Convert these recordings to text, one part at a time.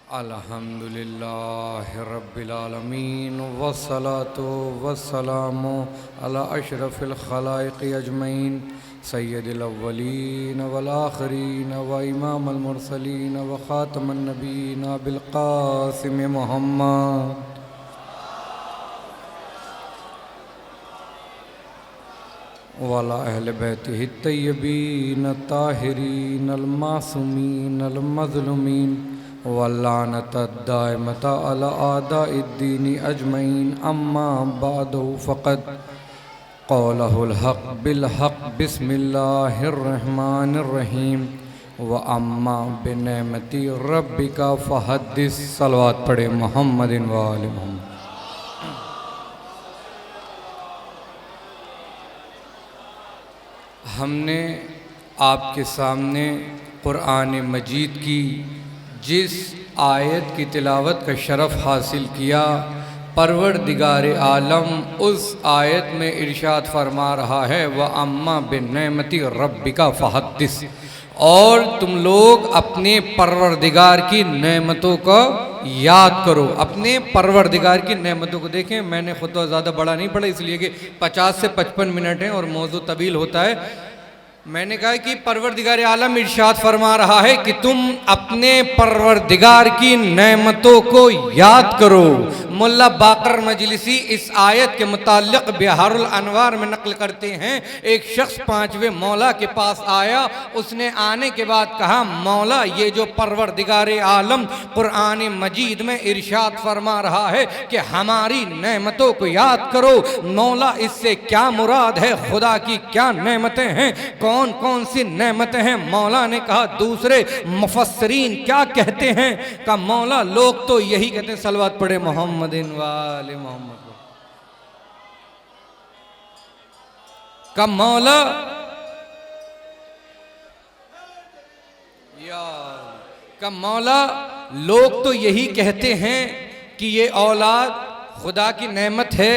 अल्हम्दुलिल्लाहि रब्बिल आलमीन वस्सलातु वस्सलामु अला अशरफिल खलाइक़ि अजमईन सय्यदिल अव्वलीन वल आखिरीन व इमामुल मुरसलीन व खातमुन नबीय्यीन अबिल क़ासिम मुहम्मद वाला अहले बैतिहि तय्यबीन ताहिरीन अल मासूमीन अल मज़लूमीन वल्लानत दाइमत अला आदाइद्दीन अजमईन अम्मा बादु फ़क़द क़ौलहुल हक़ बिल हक़ बिस्मिल्लाहिर रहमानिर रहीम व अम्मा बिनेमति रब्बिका फ़हद्दिस। सलवात पढ़े मुहम्मदिन व आले मुहम्मद। हमने आपके सामने कुरान मजीद की जिस आयत की तिलावत का शरफ़ हासिल किया, परवरदिगार आलम उस आयत में इरशाद फरमा रहा है व अम्मा बिन्नेमति रब्बिका फ़हद्दिस, और तुम लोग अपने परवरदिगार की नेमतों को याद करो। अपने परवरदिगार की नेमतों को देखें। मैंने खुतबा ज़्यादा बड़ा नहीं पढ़ा इसलिए कि 50 से 55 मिनट हैं और मौजू तवील होता है। मैंने कहा कि परवरदिगार आलम इरशाद फरमा रहा है कि तुम अपने परवरदिगार की नेमतों को याद करो। मुल्ला बाकर मजलिसी इस आयत के मुताल्लिक़ बिहारुल अनवार में नक़ल करते हैं, एक शख्स 5वें मौला के पास आया। उसने आने के बाद कहा, मौला ये जो परवरदिगार आलम कुरान मजीद में इरशाद फरमा रहा है कि हमारी नेमतों को याद करो, मौला इससे क्या मुराद है, खुदा की क्या नेमतें हैं, कौन कौन सी नेमतें हैं। मौला ने कहा, दूसरे मुफस्सिरीन क्या कहते हैं? का मौला लोग तो यही कहते हैं, सलवात पढ़े मोहम्मदिन वाले मोहम्मद। का मौला का मौला लोग तो यही कहते हैं कि ये औलाद खुदा की नेमत है,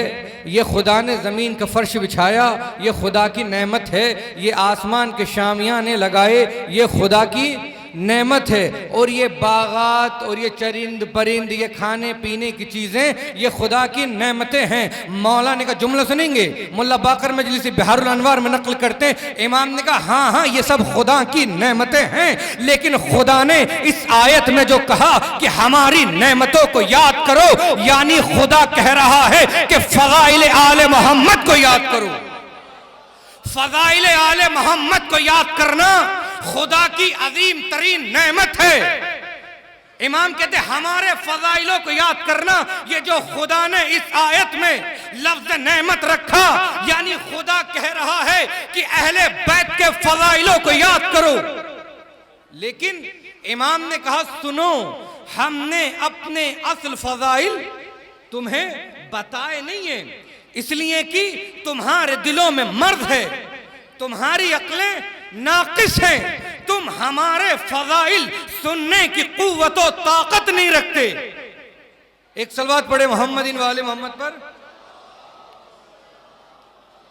ये खुदा ने ज़मीन का फर्श बिछाया, ये खुदा की नेमत है, ये आसमान के शामियाने लगाए, ये खुदा की नेमत है, और ये बागात और ये चरिंद परिंद, ये खाने पीने की चीज़ें, ये खुदा की नेमतें हैं। मौला ने कहा, जुमला सुनेंगे, मुल्ला बाकर मजलिसी बिहारुल अनवार में नकल करते हैं। इमाम ने कहा, हाँ हाँ ये सब खुदा की नेमतें हैं, लेकिन खुदा ने इस आयत में जो कहा कि हमारी नेमतों को याद करो, यानी खुदा कह रहा है कि फ़ज़ाइल आले मोहम्मद को याद करो। फ़ज़ाइल आले मोहम्मद को याद करना खुदा की अजीम तरीन नेमत है। इमाम कहते हमारे फ़ज़ाइलों को याद करना, ये जो खुदा ने इस आयत में लफ्ज़ नेमत रखा, यानी खुदा कह रहा है कि अहले बैत के फ़ज़ाइलों को याद करो। लेकिन इमाम ने कहा, सुनो, हमने अपने असल फ़ज़ाइल तुम्हें बताए नहीं है, इसलिए कि तुम्हारे दिलों में मर्द है, तुम्हारी अक्लें नाकिस हैं, तुम हमारे फ़ज़ाइल सुनने की कुव्वत और ताकत नहीं रखते। एक सलवात पढ़े मोहम्मदिन वाले मोहम्मद पर।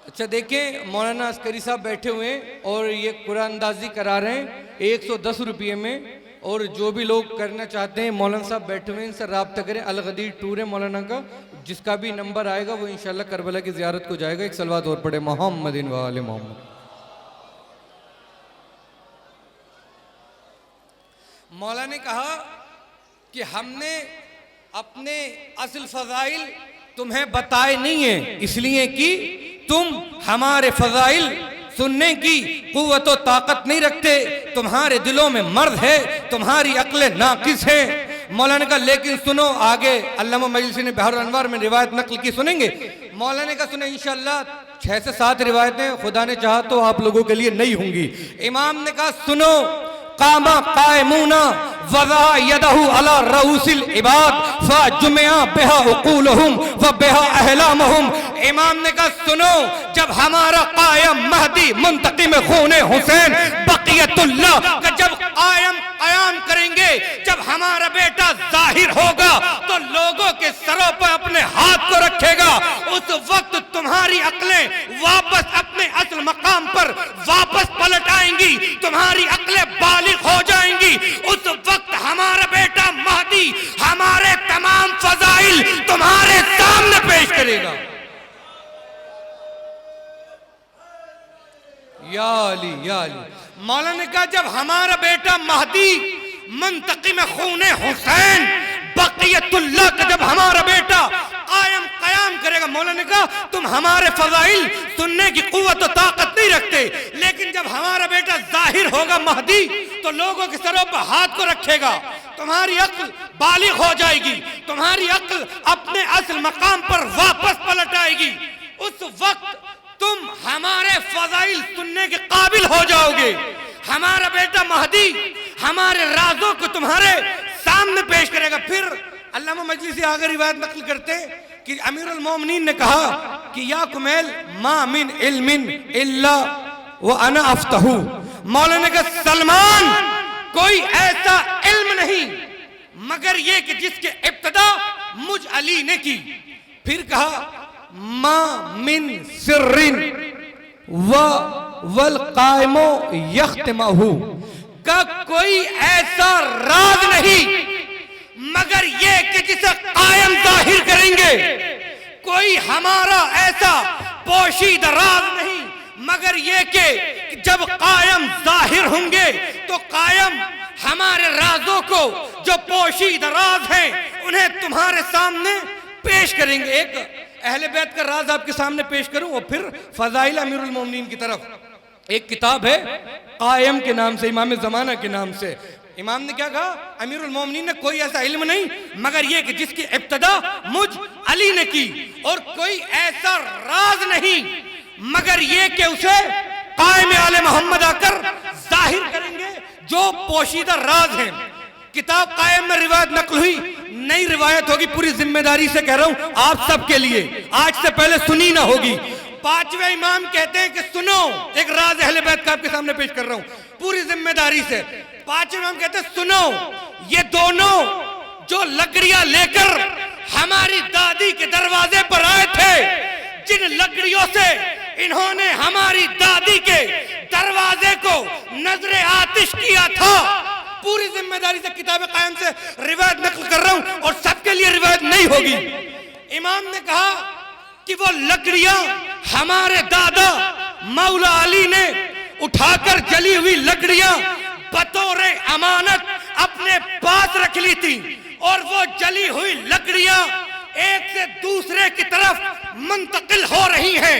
अच्छा देखें, मौलाना अस्करी साहब बैठे हुए हैं और ये कुरान अंदाजी करा रहे हैं 110 रुपये में, और जो भी लोग करना चाहते हैं मौलाना साहब बैठे हुए हैं, इनसे रब्ता करें। अल गदीर टूर है मौलाना का, जिसका भी नंबर आएगा वो इंशाल्लाह करबला की ज़ियारत को जाएगा। एक सलवात और पढ़े मोहम्मदिन वाले मोहम्मद। मौला ने कहा कि हमने अपने असल फ़ज़ाइल तुम्हें बताए नहीं है, इसलिए कि तुम हमारे फ़ज़ाइल सुनने की कुव्वत और ताकत नहीं रखते, तुम्हारे दिलों में मर्द है, तुम्हारी अक्लें नाकिस हैं। मौलाना का लेकिन सुनो, आगे अल्लामा मजलिसी ने बिहारुल अनवार में रिवायत नकल की, सुनेंगे। मौलाना का सुने, इंशाअल्लाह 6 से 7 रिवायतें खुदा ने चाहा तो आप लोगों के लिए नहीं होंगी। इमाम ने कहा, सुनो, कामा कायमूना वज़ा यदहु अला रऊसिल इबाद फजुमिया बिहा उक़ूलुहुम व बिहा अहलामुहुम। इमाम ने कहा, सुनो, जब हमारा कायम महदी मुंतकिम खूने हुसैन बक़ियतुल्लाह का जब कायम करेंगे, जब हमारा बेटा जाहिर होगा तो लोगों के सरों पर अपने हाथ को रखेगा, उस वक्त तुम्हारी अक्लें वापस अपने असल मकाम पर वापस पलट आएंगी, तुम्हारी अक्लें बालिग हो जाएंगी। उस वक्त हमारा बेटा महदी मौला ने कहा जब हमारा बेटा महदी मुंतकिम खूने हुसैन बक़ियतुल्लाह का जब हमारा बेटा कयाम करेगा, मौला ने कहा तुम हमारे फजाइल सुनने की कुव्वत और ताकत नहीं रखते, लेकिन जब हमारा बेटा जाहिर होगा महदी तो लोगों के सरों पर हाथ को रखेगा, तुम्हारी अक्ल बालिग हो जाएगी, तुम्हारी अक्ल अपने असल मकाम पर वापस पलट आएगी। उस वक्त तुम हमारे फजाइल सुनने के काबिल हो जाओगे। हमारा बेटा महदी हमारे राजों को तुम्हारे सामने पेश करेगा। फिर अल्लामा मजलिसी आगे रिवायत नकल करते कि अमीरुल मोमिनीन ने कहा कि या कुमैल मा मिन इल्मिन इल्ला व अना अफ्तहू। मौला ने कहा सलमान कोई ऐसा इल्म नहीं मगर ये कि जिसके इब्तिदा मुझ अली ने की। फिर कहा मा मिन सिर्रिन वल कायमो यख्तमहू, का कोई ऐसा राज नहीं मगर ये कि जिसे कायम जाहिर करेंगे। कोई हमारा ऐसा पोशीदा राज नहीं मगर ये कि जब कायम जाहिर होंगे तो कायम हमारे राजों को जो पोशीदा राज हैं उन्हें तुम्हारे सामने पेश करेंगे। एक अहले बैत का राज आपके सामने पेश करूं और फिर फजाइल अमीरुल मोमिनीन की तरफ। एक किताब है कायम के नाम से, इमाम ज़माना के नाम से। इमाम ने क्या कहा, अमीरुल मोमिनीन ने कोई ऐसा इल्म नहीं मगर ये कि जिसकी इब्तिदा मुझ अली ने की, और कोई ऐसा राज नहीं मगर ये कि उसे कायम आले मोहम्मद आकर जाहिर करेंगे जो पोशीदा राज है। किताब कायम में रिवायत नकल हुई, नई रिवायत होगी, पूरी जिम्मेदारी से कह रहा हूं आप सबके लिए, आज से पहले सुनी ना होगी। पांचवें इमाम कहते हैं कि सुनो, एक राज अहले बैत का आपके सामने पेश कर रहा हूं पूरी जिम्मेदारी से। पांचवें इमाम कहते हैं सुनो, ये दोनों जो लकड़ियां लेकर हमारी दादी के दरवाजे पर आए थे, जिन लकड़ियों से इन्होंने हमारी दादी के दरवाजे को नजरे आतिश किया था, पूरी जिम्मेदारी से किताब कायम से रिवायत नकल कर रहा हूं और सबके लिए रिवायत नहीं होगी। इमाम ने कहा कि वो लकड़ियां हमारे दादा मौला अली ने उठाकर जली हुई लकड़ियां बतौर अमानत अपने पास रख ली थी, और वो जली हुई लकड़ियां एक से दूसरे की तरफ मुंतकिल हो रही हैं।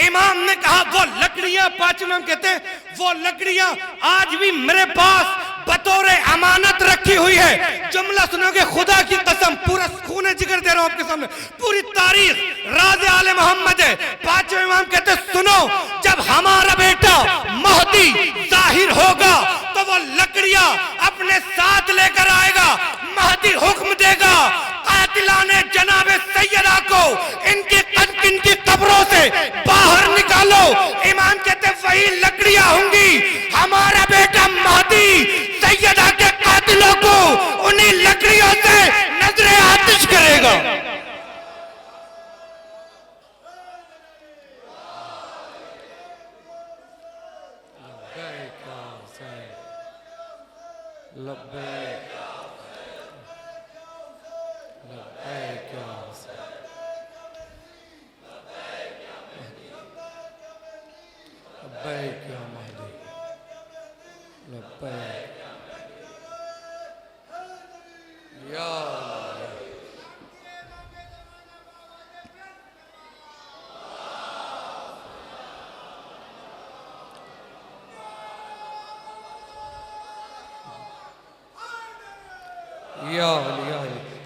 इमाम ने कहा वो लकड़ियां, पांचवें इमाम कहते हैं वो लकड़ियां आज भी मेरे पास बतौर अमानत रखी हुई है। जुमला सुनोगे खुदा की कसम, पूरा खूने जिगर दे रहा हूं आपके सामने, पूरी तारीख राज आले मोहम्मद है। पांचवें इमाम कहते सुनो, जब हमारा बेटा महदी जाहिर होगा तो वो लकड़ियां अपने साथ लेकर आएगा। महदी हुक्म देगा कातिलाने जनाबे सैयदा को इनकी कब्रों से बाहर निकालो। इमाम कहते वही लकड़ियां होंगी, हमारा बेटा महदी सैयदा के कातिलों को उन्हीं लकड़ियों से नजरे आतिश करेगा।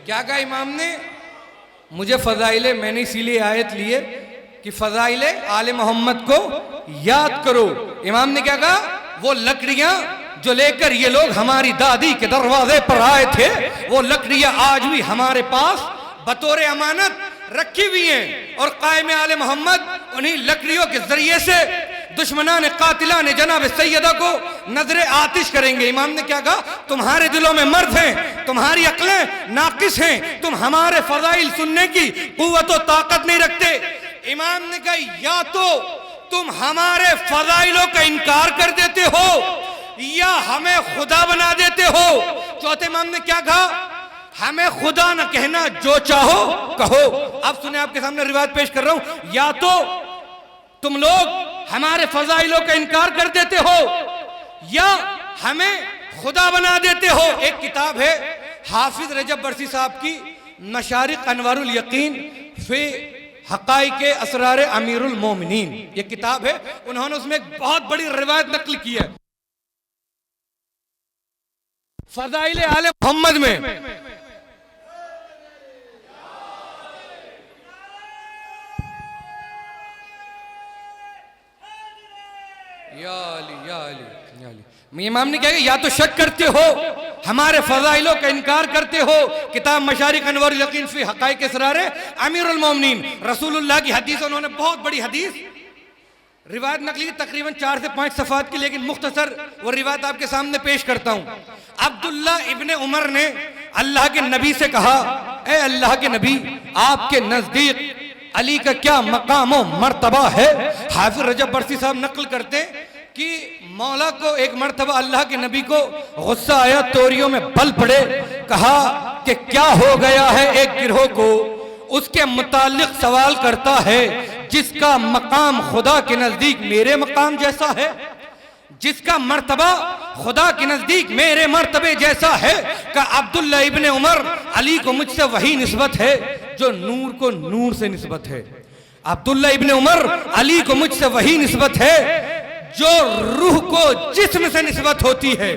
क्या कहा इमाम ने, मुझे फजाइले, मैंने इसीलिए आयत लिए कि फजाइले आले मोहम्मद को याद करो। इमाम ने क्या कहा, वो लकड़ियां जो लेकर ये लोग हमारी दादी के दरवाजे पर आए थे, वो लकड़ियां आज भी हमारे पास बतौर अमानत रखी हुई हैं, और कायम आले मोहम्मद उन्हीं लकड़ियों के जरिए से दुश्मनान कातिलान जनाब सैयदा को नजरे आतिश करेंगे। इमाम ने क्या कहा, तुम्हारे दिलों में मर्द हैं, तुम्हारी अक्लें नाकिस हैं, तुम हमारे फजाइल सुनने की कुव्वत और ताकत नहीं रखते। इमाम ने कहा या तो तुम हमारे फजाइलों का इनकार कर देते हो या हमें खुदा बना देते हो। चौथे इमाम ने क्या कहा, हमें खुदा न कहना, जो चाहो कहो। अब सुने, आपके सामने रिवायत पेश कर रहा हूं, या तो तुम लोग हमारे फजाइलों का इनकार कर देते हो या हमें खुदा बना देते हो। एक किताब है हाफिज रजब बरसी साहब की, मशारिक अनवारुल यकीन फी हक़ाइक़ असरार अमीरुल मोमिनीन, ये किताब है। उन्होंने उसमें एक बहुत बड़ी रिवायत नकल की है फ़ज़ाइल आले मोहम्मद में। या अली या अली या अली। इमाम ने कहा या तो शक करते हो, हमारे फ़ज़ाइलों का इनकार करते हो। किताब मशारिक अनवारुल यकीन फी हक़ाइक़ असरार अमीरुल मोमिनीन, रसूलुल्लाह की हदीस, उन्होंने बहुत बड़ी हदीस रिवायत नकली की, तकरीबन 4 से 5 सफ़ात की, लेकिन मुख्तसर वो रिवायत आपके सामने पेश करता हूँ। अब्दुल्ला इब्ने उमर ने अल्लाह के नबी से कहा, ए अल्लाह के नबी, आपके नज़दीक अली का क्या मकाम व मर्तबा है? हाफिज रजब बरसी साहब नकल करते कि मौला को एक मर्तबा अल्लाह के नबी को गुस्सा आया, तोरियों में बल पड़े, कहा कि क्या हो गया है एक गिरोह को उसके मुतालिक सवाल करता है जिसका मकाम खुदा के नजदीक मेरे मकाम जैसा है, जिसका मर्तबा खुदा के नजदीक मेरे मर्तबे जैसा है। का अब्दुल्ला इब्ने उमर, अली को मुझसे वही निस्बत है जो नूर को नूर से निस्बत है। अब्दुल्ला इब्ने उमर, अली को मुझसे वही निस्बत है जो रूह को जिस्म से निस्बत होती है।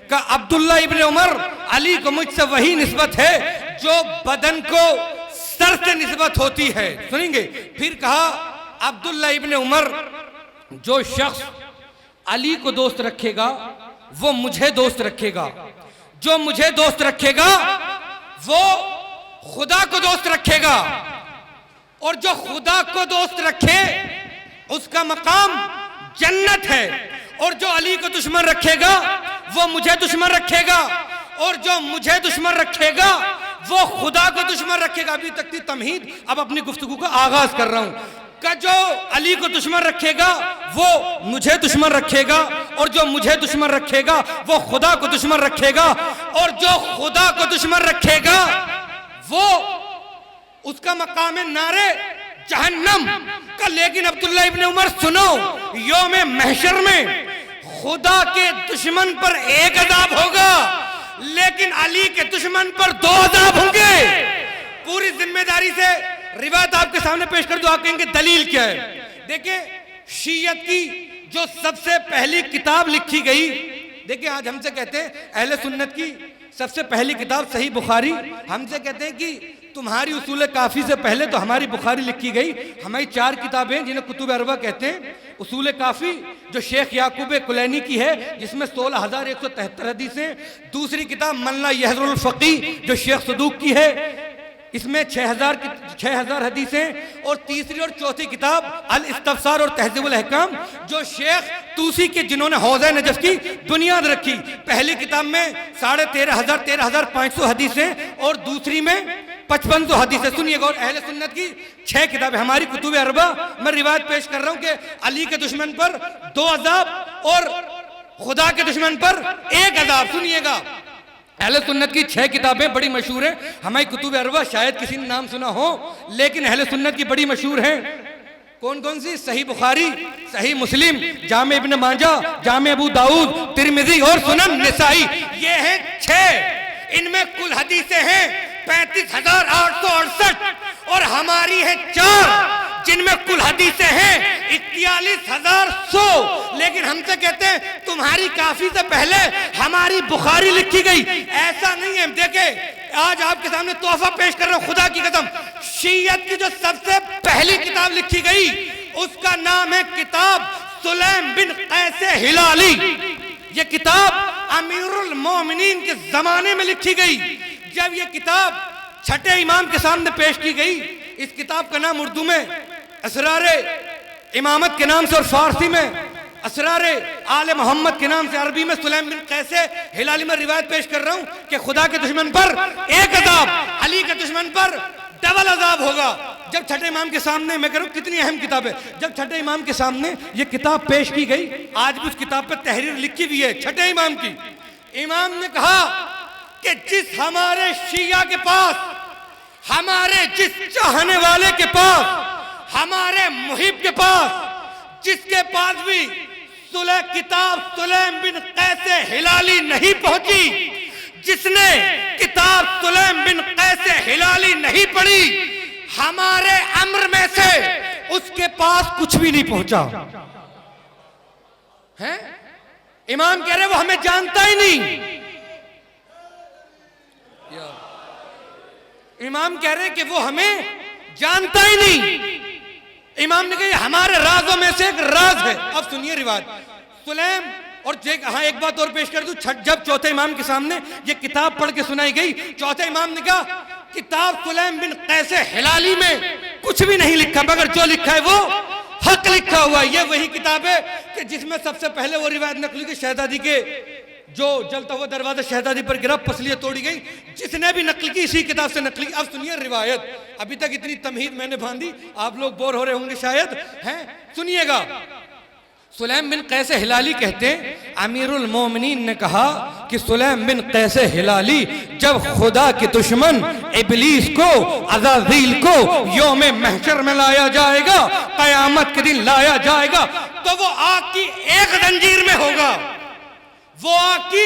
का अब्दुल्ला इब्ने उमर, अली को मुझसे वही निस्बत है जो बदन को सर से निस्बत होती है। सुनेंगे फिर कहा, अब्दुल्ला इब्ने उमर, जो शख्स अली को दोस्त रखेगा वो मुझे दोस्त रखेगा, जो मुझे दोस्त रखेगा वो खुदा को दोस्त रखेगा, और जो खुदा को दोस्त रखे उसका मकाम जन्नत है, और जो अली को दुश्मन रखेगा वो मुझे दुश्मन रखेगा, और जो मुझे दुश्मन रखेगा वो खुदा को दुश्मन रखेगा। अभी तक थी तमहीद, अब अपनी गुफ्तगू का आगाज कर रहा हूं। का जो अली को दुश्मन रखेगा वो मुझे दुश्मन रखेगा, और जो मुझे दुश्मन रखेगा वो खुदा को दुश्मन रखेगा, और जो खुदा को दुश्मन रखेगा वो उसका मकाम है नारे जहन्नम का। लेकिन अब्दुल्ला इब्ने उमर सुनो, यौम महशर में खुदा के दुश्मन पर एक अज़ाब होगा, लेकिन अली के दुश्मन पर 2 अज़ाब होंगे। पूरी जिम्मेदारी से रिवायत आपके सामने पेश कर दो, आप कहेंगे दलील क्या है? देखिए, शीयत की जो सबसे पहली किताब लिखी गई, देखिए आज हमसे कहते हैं अहले सुन्नत की सबसे पहली किताब सही बुखारी, हमसे कहते हैं कि तुम्हारी उसूल काफ़ी से पहले तो हमारी बुखारी लिखी गई। हमारी 4 किताबें जिन्हें कुतुब अरबा कहते हैं। उसूल काफ़ी जो शेख याकूब कुलैनी की है, जिसमें 16,173 हदीसें। दूसरी किताब मल्ला यहरुल फ़क़ीह जो शेख सदूक की है, इसमें 6,000 हदीसें। और तीसरी और चौथी किताब अल इस्तफ़सार और तहज़ीबुल अहकाम जो शेख तूसी के, जिन्होंने हौज़े नजफ़ की बुनियाद रखी। पहली किताब में 13,500 हदीसें और दूसरी में 5500 हदीसें। सुनिएगा, और अहले सुन्नत की 6 किताबें। हमारी कुतुब अरबा मैं रिवायत पेश कर रहा हूँ कि अली के दुश्मन पर 2 अज़ाब और खुदा के दुश्मन पर 1 अज़ाब। सुनिएगा, अहले सुन्नत की 6 किताबें बड़ी मशहूर हैं। हमारी कुतुब अरबा शायद किसी ने नाम सुना हो, लेकिन अहले सुन्नत की बड़ी मशहूर हैं। कौन कौन सी? सही बुखारी, सही मुस्लिम, जामे इब्न माजा, जामे अबू दाऊद, तिरमिज़ी और सुनन निसाई। ये हैं 6। इनमें कुल हदीसें हैं 35,868 और हमारी है 4 जिनमें कुल हदीसें हैं 41,100। लेकिन हमसे कहते हैं तुम्हारी काफी से पहले हमारी बुखारी लिखी गई। ऐसा नहीं है। देखे, आज आपके सामने तोहफा पेश कर रहा हूं, खुदा की कसम। शीयत की जो सबसे पहली किताब लिखी गई उसका नाम है किताब सुलैम बिन कैसे हिलाली। ये किताब अमीरुल मोमिनीन के जमाने में लिखी गई। जब ये किताब छठे इमाम के सामने पेश की गई, इस किताब का नाम उर्दू में असरारे इमामत के नाम से और फारसी में असरारे आले मोहम्मद के नाम से, अरबी में सुलैम बिन कैसे हिलाली में रिवायत पेश कर रहा हूं कि खुदा के दुश्मन पर 1 अज़ाब, अली के दुश्मन पर डबल अज़ाब होगा। जब छठे इमाम के सामने, मैं कह रहा हूं कितनी अहम किताब है, जब छठे इमाम के सामने ये किताब पेश की गई, आज भी उस किताब पर तहरीर लिखी हुई है छठे इमाम की। इमाम ने कहा कि जिस हमारे शिया के पास, हमारे जिस चाहने वाले के पास, हमारे मुहिब के पास, जिसके पास भी किताब सुलैम बिन कैसे हिलाली नहीं पहुंची, जिसने किताब सुलैम बिन कैसे हिलाली नहीं पढ़ी, हमारे अम्र में से उसके पास कुछ भी नहीं पहुंचा है। इमाम कह रहे वो हमें जानता ही नहीं। इमाम कह रहे कि वो हमें जानता ही नहीं। इमाम ने कहा हमारे राजों में से एक राज है। अब सुनिए रिवाज सुलैम। और हाँ एक बात और पेश कर दूं, जब चौथे इमाम के सामने ये किताब पढ़ के सुनाई गई, चौथे इमाम ने कहा किताब सुलैम बिन कैसे हिलाली में कुछ भी नहीं लिखा, मगर जो लिखा है वो हक लिखा हुआ। ये वही किताब है कि जिसमें सबसे पहले वो रिवायत नकली की शहजादी के जो जलता हुआ दरवाजा शहजादी पर गिरा, पसलियां तोड़ी गई, जिसने भी नकल की इसी किताब से नकली। अब सुनिए रिवायत। अभी तक इतनी तमहीद मैंने बांधी, आप लोग बोर हो रहे होंगे शायद, हैं? सुनिएगा। सुलैम बिन कैसे हिलाली कहते हैं, अमीरुल मोमिनीन ने कहा कि सुलैम बिन कैसे हिलाली जब खुदा के दुश्मन इब्लीस को, अज़ाज़ील को यौमे महशर में लाया जाएगा, कयामत के दिन लाया जाएगा, तो वो आग की एक जंजीर में होगा, वो आग की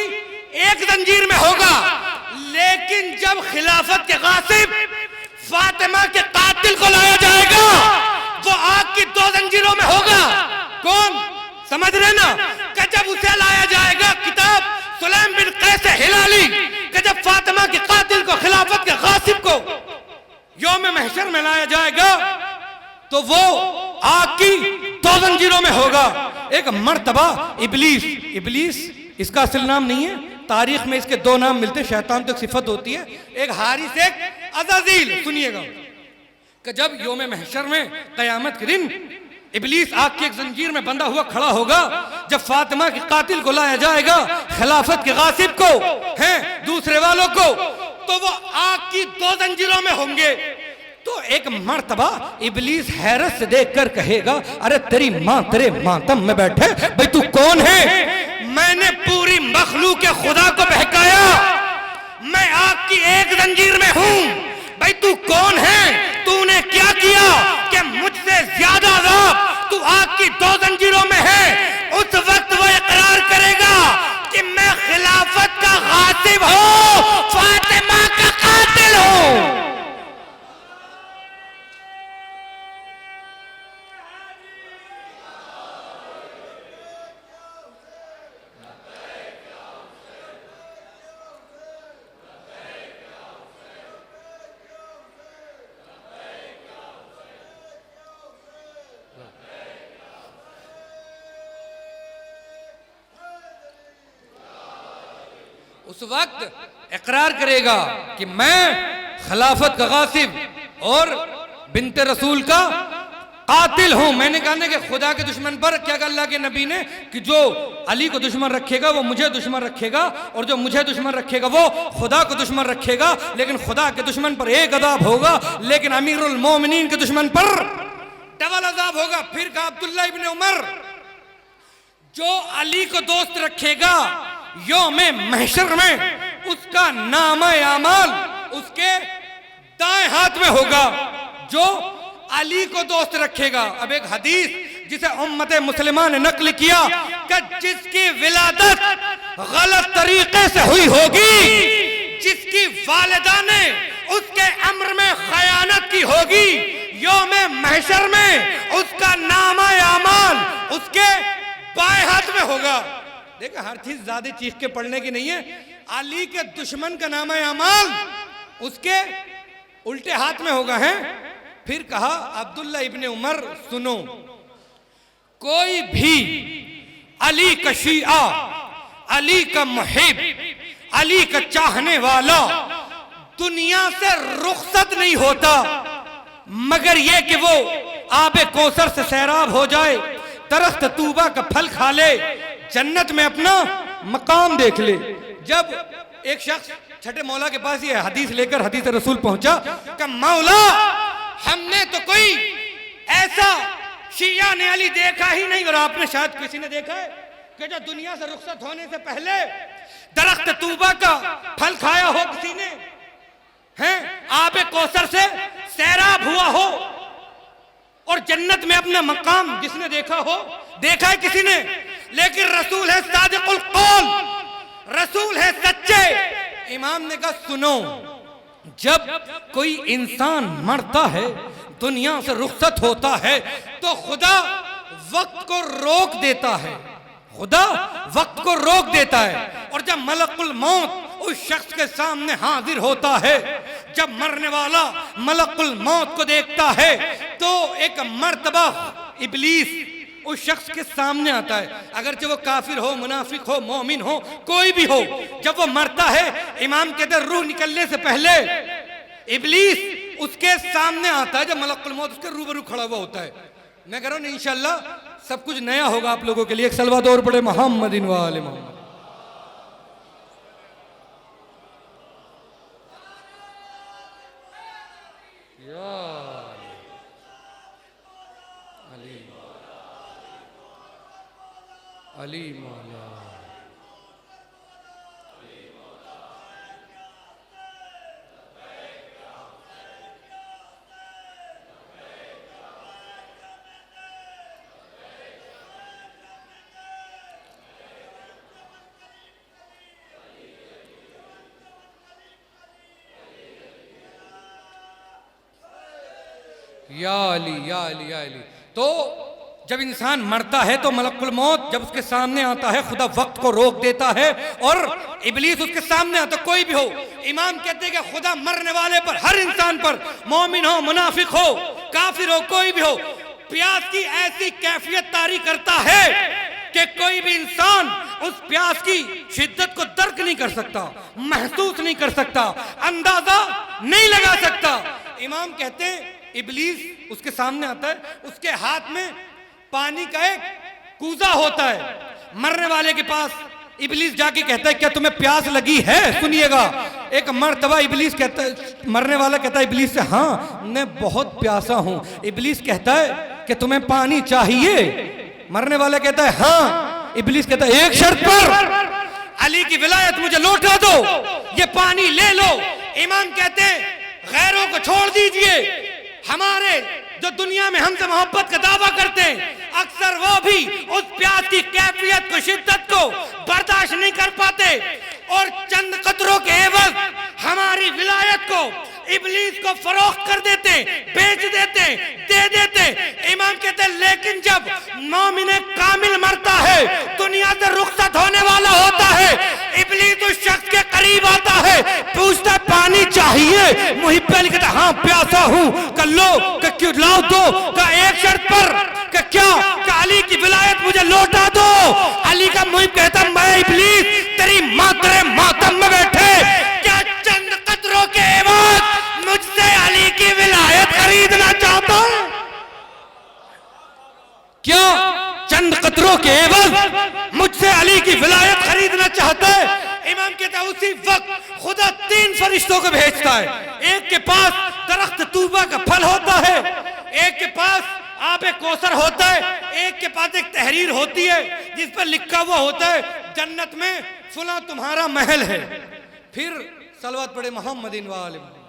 एक जंजीर में होगा। लेकिन जब खिलाफत के गासिब फातिमा के कातिल को लाया जाएगा, वो आग की दो जंजीरों में होगा। कौन? समझ रहे ना? कि जब उसे लाया जाएगा किताब सुलैम बिन कैसे हिलाली, कि जब फातिमा के कातिल को, खिलाफत के गासिब को यौम महशर में लाया जाएगा, तो वो आग की दो जंजीरों में होगा। एक मर्तबा इब्लीस, इब्लीस इसका असल नाम नहीं है, तारीख में इसके दो नाम मिलते, शैतान तक सिफत होती है, एक हारिस एक अज़ाज़ील। सुनिएगा कि जब यौम महशर में कयामत के दिन इब्लीस आग की एक जंजीर में बंधा हुआ खड़ा होगा, जब फातिमा के कातिल को लाया जाएगा, खिलाफत के गासिब को, हैं दूसरे वालों को, तो वो आग की दो जंजीरों में होंगे। तो एक मर्तबा इब्लीस हैरत से देखकर कहेगा, अरे तेरी माँ तेरे मातम में बैठे, भाई तू कौन है? मैंने पूरी मखलूक के खुदा को बहकाया, मैं आग की एक जंजीर में हूं, भाई तू कौन है? तूने क्या किया कि मुझसे ज्यादा अज़ाब तू आग की दो जंजीरों में है? उस वक्त वो इकरार करेगा कि मैं खिलाफत का गासिब हूं, फातिमा का कातिल हूं। उस वक्त इकरार करेगा कि मैं खिलाफत का गासिब और बिन्ते रसूल का कातिल हूं। मैंने कहा ना कि खुदा के दुश्मन पर क्या कहा अल्लाह के नबी ने, कि जो अली को दुश्मन रखेगा वो मुझे दुश्मन रखेगा, और जो मुझे दुश्मन रखेगा वो खुदा को दुश्मन रखेगा। लेकिन खुदा के दुश्मन पर एक अज़ाब होगा, लेकिन अमीरुल मोमिनीन के दुश्मन पर डबल अज़ाब होगा। फिर कहा अब्दुल्लाह इब्ने उमर, जो अली को दोस्त रखेगा यौमे महशर में, उसका नामा अमाल उसके दाएं हाथ में होगा, जो अली को दोस्त रखेगा। अब एक हदीस जिसे उम्मत मुस्लिमा ने नकल किया कि जिसकी विलादत गलत तरीके से हुई होगी, जिसकी वालिदा ने उसके अम्र में खयानत की होगी, यौमे महशर में उसका नामा अमाल उसके बाएं हाथ में होगा। देखा, हर चीज ज्यादा चीख के पढ़ने की नहीं है। अली के दुश्मन का नामा अमाल उसके उल्टे हाथ में होगा है। फिर कहा अब्दुल्ला इब्ने उमर, सुनो, कोई भी अली का शिया, अली का मुहिब, अली का चाहने वाला दुनिया से रुखसत नहीं होता मगर यह कि वो आबे कौसर से सैराब हो जाए, दरख्त तूबा का फल खा ले, जन्नत में अपना मकाम देख ले। जब एक शख्स छठे मौला के पास ये हदीस लेकर हदीस रसूल पहुंचा कि मौला, हमने तो कोई ऐसा शिया ने अली देखा ही नहीं, और आपने शायद किसी ने देखा है कि जो दुनिया से रुखसत होने से पहले दरख्त तूबा का फल खाया हो किसी ने, हैं आबे कौसर से सैराब हुआ हो, और जन्नत में अपना मकाम जिसने देखा हो, देखा है किसी ने? लेकिन रसूल है सादिकुल कौल, रसूल है सच्चे। इमाम ने कहा सुनो, जब कोई इंसान मरता है, दुनिया से रुखसत होता है, तो खुदा वक्त को रोक देता है, खुदा वक्त को रोक देता है। और जब मलकुल मौत उस शख्स के सामने हाजिर होता है, जब मरने वाला मलकुल मौत को देखता है, तो एक मर्तबा इब्लीस उस शख्स के सामने आता है, अगर जो वो काफिर हो, मुनाफिक हो, मोमिन हो, कोई भी हो। जब वो मरता है, इमाम कहते हैं रूह निकलने से पहले इब्लीस उसके सामने आता है, जब मलकुल मौत उसके रूबरू खड़ा हुआ होता है। मैं कह रहा हूं इंशाअल्लाह सब कुछ नया होगा आप लोगों के लिए। एक सलवात और पढ़े मोहम्मदिन व आले मोहम्मद। अली मौला या अली या अली या अली। तो जब इंसान मरता है तो मलकुल मौत जब उसके सामने आता है, खुदा वक्त को रोक देता है और इब्लीस उसके सामने आता, कोई भी हो। इमाम कहते हैं कि खुदा मरने वाले पर, हर इंसान पर, मोमिन हो, मुनाफिक हो, काफिर हो, कोई भी हो, प्यास की ऐसी कैफियत तारी करता है कि कोई भी इंसान उस प्यास की शिद्दत को दर्क नहीं कर सकता, महसूस नहीं कर सकता, अंदाजा नहीं लगा सकता। इमाम कहते हैं इब्लीस उसके सामने आता है, उसके हाथ में पानी का एक कूजा होता है। मरने वाले के पास इब्लीस जाके कहता है क्या तुम्हें प्यास लगी है? सुनिएगा, एक मर्तबा इब्लीस कहता है, मरने वाला कहता है इब्लीस से, हाँ मैं बहुत प्यासा हूं। इब्लीस कहता है कि तुम्हें पानी चाहिए? मरने वाला कहता है हाँ। इब्लीस कहता है एक शर्त पर, अली की विलायत मुझे लौटा दो, ये पानी ले लो। इमाम कहते हैं गैरों को छोड़ दीजिए, हमारे जो दुनिया में हमसे मोहब्बत का दावा करते हैं, अक्सर वो भी उस प्यास की कैफियत को, शिद्दत को बर्दाश्त नहीं कर पाते और चंद कतरों के एवज हमारी विलायत को, इब्लीस को फरोख्त कर देते, बेच देते, दे देते। इमाम कहते हैं लेकिन जब मोमिन कामिल मरता है, दुनिया से रुखसत होने वाला होता है, इब्लीस उस शख्स के करीब आता है, पूछता है पानी चाहिए? मुहिब अली कहता हाँ प्यासा हूं। कर लो, क्यों लाओ दो, का एक शर्त पर, क्या अली की विलायत मुझे लौटा दो। अली का मुहिब कहता मैं इब्लीस तेरी मातरे मातम में बैठे, क्या चंद कतरों के एवज मुझसे अली की विलायत खरीदना चाहता है? क्या चंद कतरों के एवज मुझसे अली की विलायत खरीदना चाहता है? इमाम कहता है उसी वक्त खुदा 3 फरिश्तों को भेजता है। एक के पास दरख्त तूबा का फल होता है, एक के पास आबे कौसर होता है, एक के पास एक तहरीर होती है जिस पर लिखा हुआ होता है जन्नत में फला तुम्हारा महल है। फिर सलवत पढ़े मोहम्मदिन व आले मोहम्मद।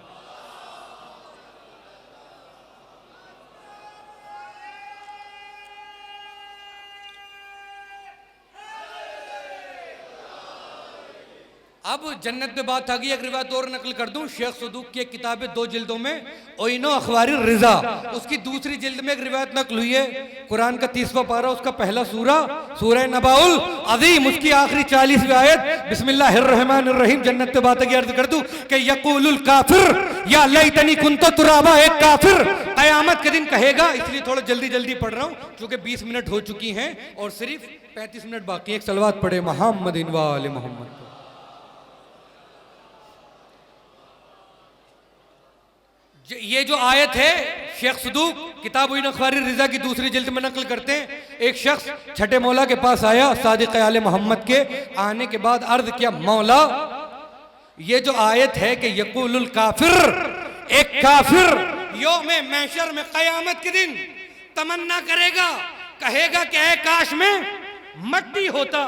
अब जन्नत पे बात आ गई। एक रिवायत और नकल कर दूं, शेख सदूक की एक किताब है 2 जिल्दों में, ओइनो अखबारी रिजा, उसकी दूसरी जिल्द में एक रिवायत नकल हुई है, कुरान का 30वां पारा, उसका पहला सूरा सूरह नबाउल अज़ीम, उसकी आखिरी 40वीं आयत, बिस्मिल्लाहिर्रहमानिर्रहीम। जन्नत पे बात की अर्ज कर दूं कि यक़ूलुल काफिर या लैतनी कुन्तु तुराबा, एक काफिर क़यामत के दिन कहेगा, इसलिए थोड़ा जल्दी जल्दी पढ़ रहा हूं क्योंकि 20 मिनट हो चुकी हैं और सिर्फ 35 मिनट बाकी। एक सलवात पढ़े मोहम्मदिन व आले मोहम्मद। ये जो आयत है शेख सदूक किताब अखबारी रिजा की दूसरी जिल्द में नकल करते हैं। एक शख्स छठे मौला के पास आया, सादिक आले मोहम्मद के आने के बाद अर्ज किया, मौला ये जो आयत है कि यक़ूलुल काफिर, एक काफिर यौमे महशर में क़यामत के दिन तमन्ना करेगा, कहेगा कि ऐ काश में मट्टी होता।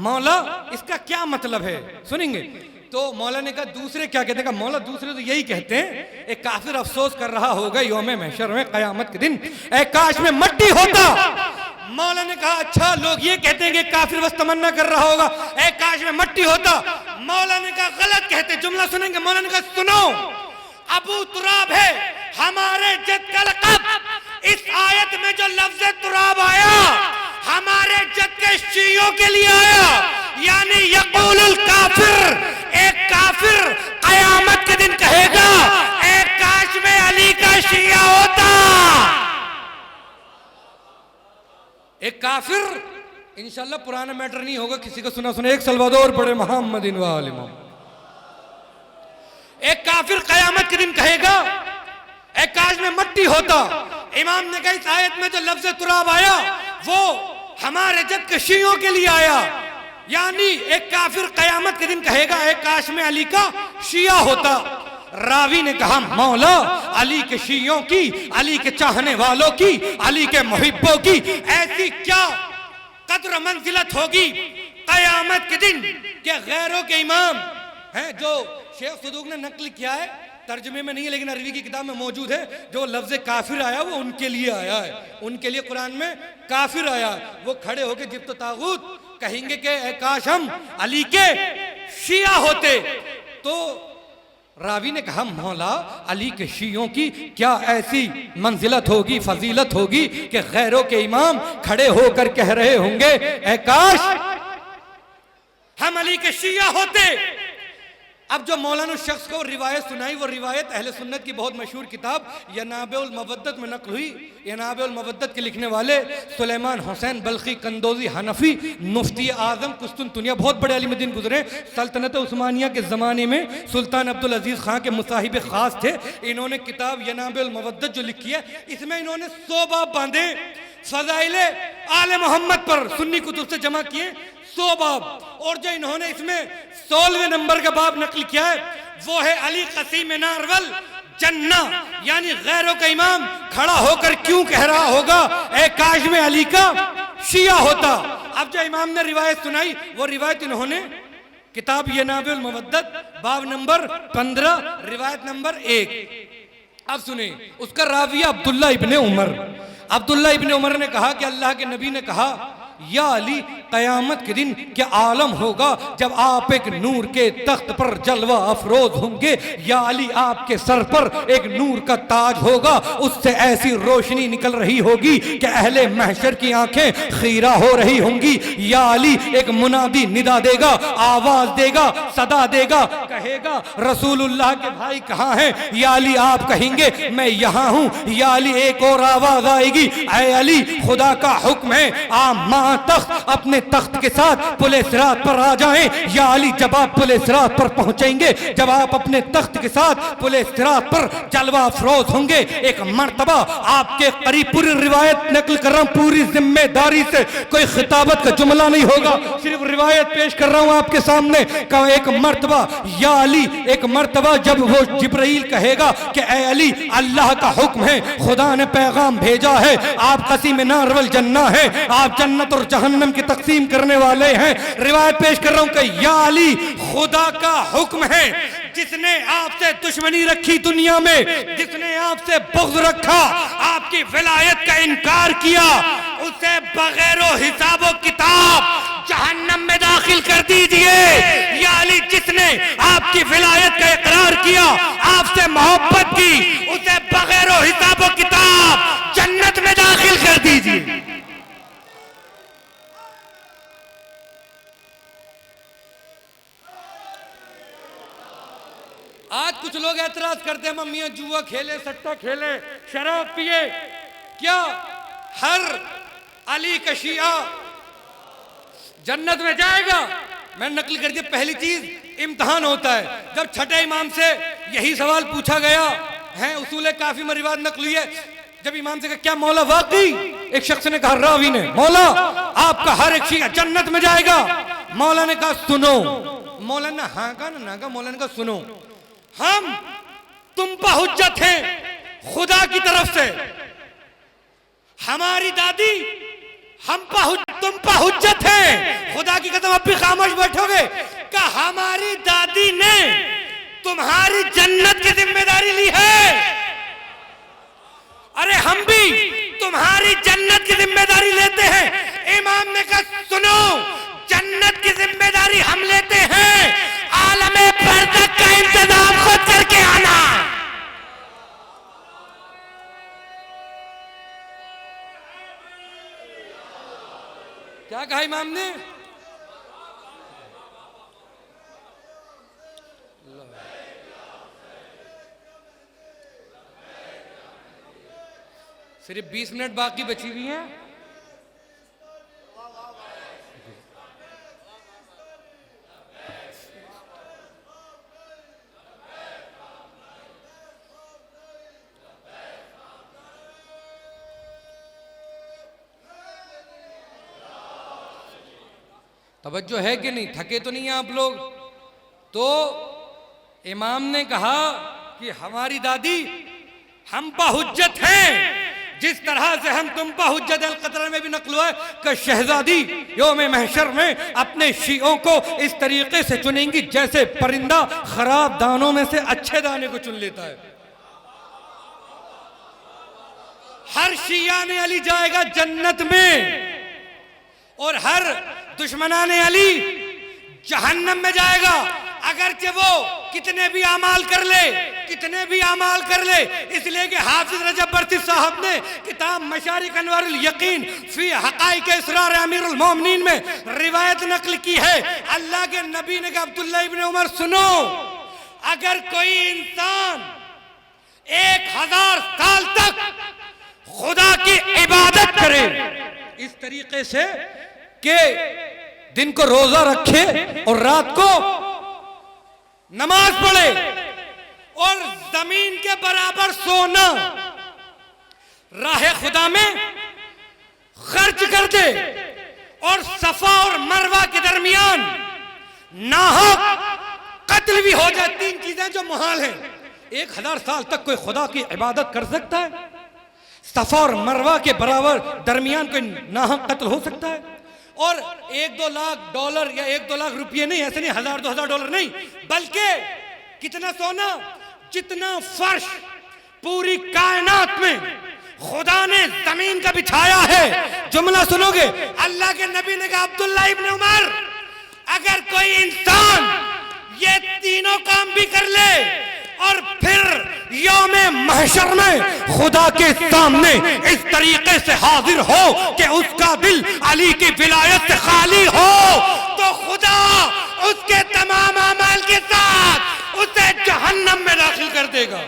मौला इसका क्या मतलब है? सुनेंगे। तो मौला ने कहा दूसरे क्या कहते हैं? मौला दूसरे तो यही कहते हैं, एक काफिर अफसोस कर रहा होगा यौम महशर में क़यामत के दिन, ऐ काश में मट्टी होता। मौला ने कहा अच्छा लोग ये कहते हैं कि काफिर बस तमन्ना कर रहा होगा, ए काश में मट्टी होता। मौला ने कहा गलत कहते, जुमला सुनेंगे। मौला ने कहा सुनो, अबू तुराब है हमारे जद का लक़ब। इस आयत में जो लफ्ज़ तुराब आया हमारे जद के शियों के लिए आया, यानी यक़ूलुल काफिर, एक काफिर क़यामत के दिन कहेगा ए काश में अली का शिया होता। एक काफिर, इंशाल्लाह पुराना मैटर नहीं होगा, किसी को सुना सुना, एक सल्वादोर पढ़े मोहम्मदिन व आले मोहम्मद। एक काफिर कयामत के दिन कहेगा ए काश में मट्टी होता। इमाम ने कहा इस आयत में जो लफ्ज़ तुराब आया वो हमारे जद के शियों के लिए आया, यानी एक काफिर कयामत के दिन कहेगा ए काश में अली का शिया होता। रावी ने कहा मौला अली के शियों की, अली के चाहने वालों की, अली के मुहिब्बों की ऐसी क्या कद्र मंजिलत होगी कयामत के दिन कि गैरों के इमाम हैं, जो शेख सदूक ने नकल किया है, तर्जुमे में नहीं है लेकिन अरबी की किताब में मौजूद है, जो लफ्ज़ काफिर आया वो उनके लिए आया है, उनके लिए कुरान में काफिर आया। वो खड़े होके जिब तो तागूत कहेंगे कि ए काश हम अली के शिया होते। तो रावी ने कहा मौला अली के शियों की क्या ऐसी मंजिलत होगी, फजीलत होगी कि गैरों के इमाम खड़े होकर कह रहे होंगे ए काश हम अली के शिया होते। अब जो मौलाना शख्स को रिवायत सुनाई, वो रिवायत अहले सुन्नत की बहुत मशहूर किताब यनाबुल मवद्दत में नक़ल हुई। यनाबुल मवद्दत के लिखने वाले सुलेमान हुसैन बल्खी कंदोजी हनफी मुफ्ती आज़म कुस्तुनतुनिया, बहुत बड़े अलीमुद्दीन गुजरे। सल्तनत उस्मानिया के ज़माने में सुल्तान अब्दुल अजीज़ खां के मुसाहिब ख़ास थे। इन्होंने किताब यनाबुल मवद्दत जो लिखी है, इसमें इन्होंने 100 बाब बांधे फ़ज़ाइले आले मोहम्मद पर, सुन्नी कुतुब से जमा किए 100 बाब। और जो इन्होंने इसमें 16वें नंबर का बाब नकल किया है वो है अली क़सीम नारवल जन्ना, यानी गैरों का इमाम खड़ा होकर क्यों कह रहा होगा ए काश में अली का शिया होता। अब जो इमाम ने रिवायत सुनाई वो रिवायत इन्होंने किताब यनाबुल मवद्दत बाब नंबर 15 रिवायत नंबर 1। अब सुने, उसका राविया अब्दुल्ला इब्ने उमर। अब्दुल्ला इब्ने उमर ने कहा कि अल्लाह के नबी ने कहा या अली कयामत के दिन क्या आलम होगा जब आप एक नूर के तख्त पर जलवा अफरोज होंगे। या अली आपके सर पर एक नूर का ताज होगा, उससे ऐसी रोशनी निकल रही होगी कि अहले महशर की आंखें खीरा हो रही होंगी। या अली एक मुनादी निदा देगा, आवाज देगा, सदा देगा, कहेगा रसूलुल्लाह के भाई कहाँ हैं। या अली आप कहेंगे मैं यहाँ हूँ। या अली एक और आवाज आएगी, ऐ अली खुदा का हुक्म है आप तख्त अपने तख्त के साथ पुले सिरात पर आ जाएं। या अली जब आप पुले सिरात पर पहुंचेंगे, जब आप अपने तख्त के साथ पुले सिरात पर जलवा अफरोज होंगे, एक मर्तबा आपके करीब, पूरी रिवायत नकल कर रहा हूं पूरी जिम्मेदारी से, कोई खिताबत का जुमला नहीं होगा, सिर्फ रिवायत पेश कर रहा हूं आपके सामने। एक मर्तबा या अली, एक मर्तबा जब वो जिब्राइल कहेगा कि ऐ अली अल्लाह का हुक्म है, खुदा ने पैगाम भेजा है, आप क़सीम नारवल जन्ना है, आप जन्नत और जहन्नम की तकसीम करने वाले हैं। रिवायत पेश कर रहा हूं कि या अली खुदा का हुक्म है, जिसने आपसे दुश्मनी रखी दुनिया में, जिसने आपसे बुग़्ज़ रखा, आपकी विलायत का इनकार किया, उसे बगैरो हिसाबो किताब जहन्नम में दाखिल कर दीजिए। या अली जिसने आपकी विलायत का इकरार किया, आपसे मोहब्बत की, उसे बगैरो हिसाबो किताब जन्नत में दाखिल कर दीजिए। आज कुछ लोग एतराज करते हैं मम्मियां जुआ खेले, सट्टा खेले, शराब पिए, क्या हर अली का शिया जन्नत में जाएगा? मैंने नकल कर दिया। पहली चीज इम्तिहान होता है। जब छठे इमाम से यही सवाल पूछा गया है, उसूल काफी में रिवायत नकल हुई है, जब इमाम से कहा क्या मौला वाकई, एक शख्स ने कहा रावी ने, मौला आपका हर एक शिया जन्नत में जाएगा। मौला ने कहा सुनो। मौला ने हाँ कहा ना कहा। मौला ने कहा सुनो, हम तुम पर हुज्जत हैं खुदा की तरफ से, हमारी दादी तुम पर हुज्जत है खुदा की कसम। अब भी खामोश बैठोगे? क्या हमारी दादी ने तुम्हारी जन्नत की जिम्मेदारी ली है? अरे हम भी तुम्हारी जन्नत की जिम्मेदारी लेते हैं। इमाम ने कहा सुनो, जन्नत की जिम्मेदारी हम लेते हैं, आलमे बरज़ख का इंतजाम खुद करके आना। क्या कहा इमाम ने? सिर्फ 20 मिनट बाकी बची हुई हैं। तवज्जो है कि नहीं? थके तो नहीं हैं आप लोग? तो इमाम ने कहा कि हमारी दादी हम पर हुज्जत हैं, जिस तरह से हम तुम पर हुज्जत अल-क़त्र में भी नक़ल हुआ है कि शहजादी यौम महशर में अपने शियों को इस तरीके से चुनेंगी जैसे परिंदा खराब दानों में से अच्छे दाने को चुन लेता है। हर शिया ने अली जाएगा जन्नत में और हर दुश्मनाने अली जहन्नम में जाएगा, अगरचे वो कितने भी अमाल कर ले, कितने भी अमाल कर ले। इसलिए कि हाफिज रजब बरसी साहब ने किताब मशारिक अनवारुल यकीन फी हक़ाइक़ इसरार अमीरुल मोमिनीन में रिवायत नकल की है। अल्लाह के नबी ने कहा अब्दुल्लाह इब्न उमर सुनो, अगर कोई इंसान 1000 साल तक खुदा की इबादत करे इस तरीके से कि दिन को रोजा रखे और रात को नमाज पढ़े और जमीन के बराबर सोना राह खुदा में खर्च कर दे और सफा और मरवा के दरमियान नाहक कत्ल भी हो जाए, 3 चीजें जो मुहाल हैं। 1000 साल तक कोई खुदा की इबादत कर सकता है? सफा और मरवा के बराबर दरमियान कोई नाहक कत्ल हो सकता है? और 1-2 लाख डॉलर या 1-2 लाख रुपये नहीं, ऐसे नहीं 1000-2000 डॉलर नहीं, बल्कि कितना सोना, जितना फर्श पूरी कायनात में खुदा ने जमीन का बिछाया है। जुमला सुनोगे, अल्लाह के नबी ने कहा अब्दुल्लाह इब्न उमर, अगर कोई इंसान ये तीनों काम भी कर ले और फिर यौमे महशर में खुदा के सामने इस तरीके से हाजिर हो कि उसका दिल अली की विलायत से खाली हो, तो खुदा उसके तमाम अमाल के साथ उसे जहन्नम में दाखिल कर देगा।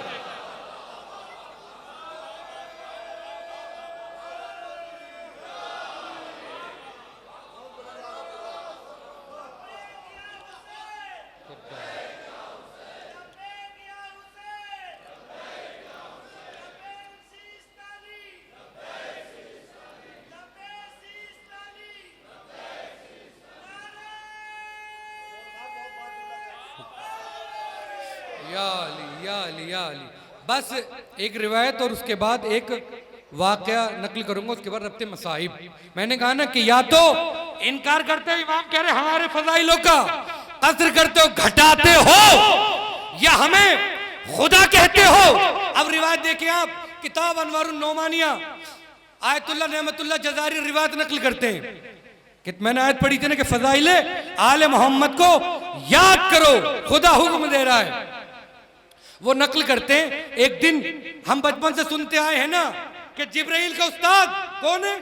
या अली। बस एक रिवायत और उसके बाद एक वाकया नकल करूंगा, उसके बाद रब्ते मसाहिब। मैंने कहा ना कि या तो इनकार करते हो, इमाम कह रहे हमारे फजाइलों का कसर करते हो, घटाते हो, या हमें खुदा कहते हो। अब रिवायत देखिए आप, किताब अनवारुन नोमानिया आयतुल्लाह नेमतुल्लाह जजारी रिवायत नकल करते हैं कि मैंने आयत पढ़ी थी ना कि फजाइले आले मोहम्मद को याद करो, खुदा हुक्म दे रहा है। वो नकल करते हैं, एक दिन हम बचपन से सुनते आए हैं ना कि जिब्राइल का उस्ताद कौन है?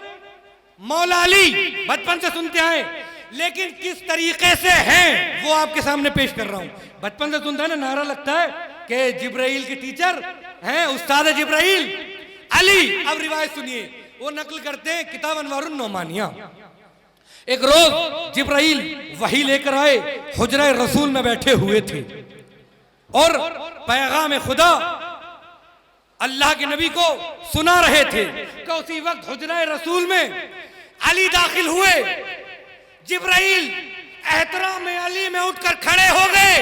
मौला अली, बचपन से सुनते आए, लेकिन किस तरीके से हैं वो आपके सामने पेश कर रहा हूं। बचपन से सुनते हैं ना, नारा लगता है कि जिब्राइल के टीचर हैं, उस्ताद है जिब्राइल अली। अब रिवायत सुनिए, वो नकल करते हैं किताब अनवारुन नोमानिया। एक रोज जिब्राइल वही लेकर आए, हुजरा रसूल में बैठे हुए थे और पैगाम खुदा अल्लाह के नबी को सुना रहे थे कि उसी वक्त हुजरा रसूल में अली दाखिल हुए। जिब्राइल एहतराम अली में उठकर खड़े हो गए,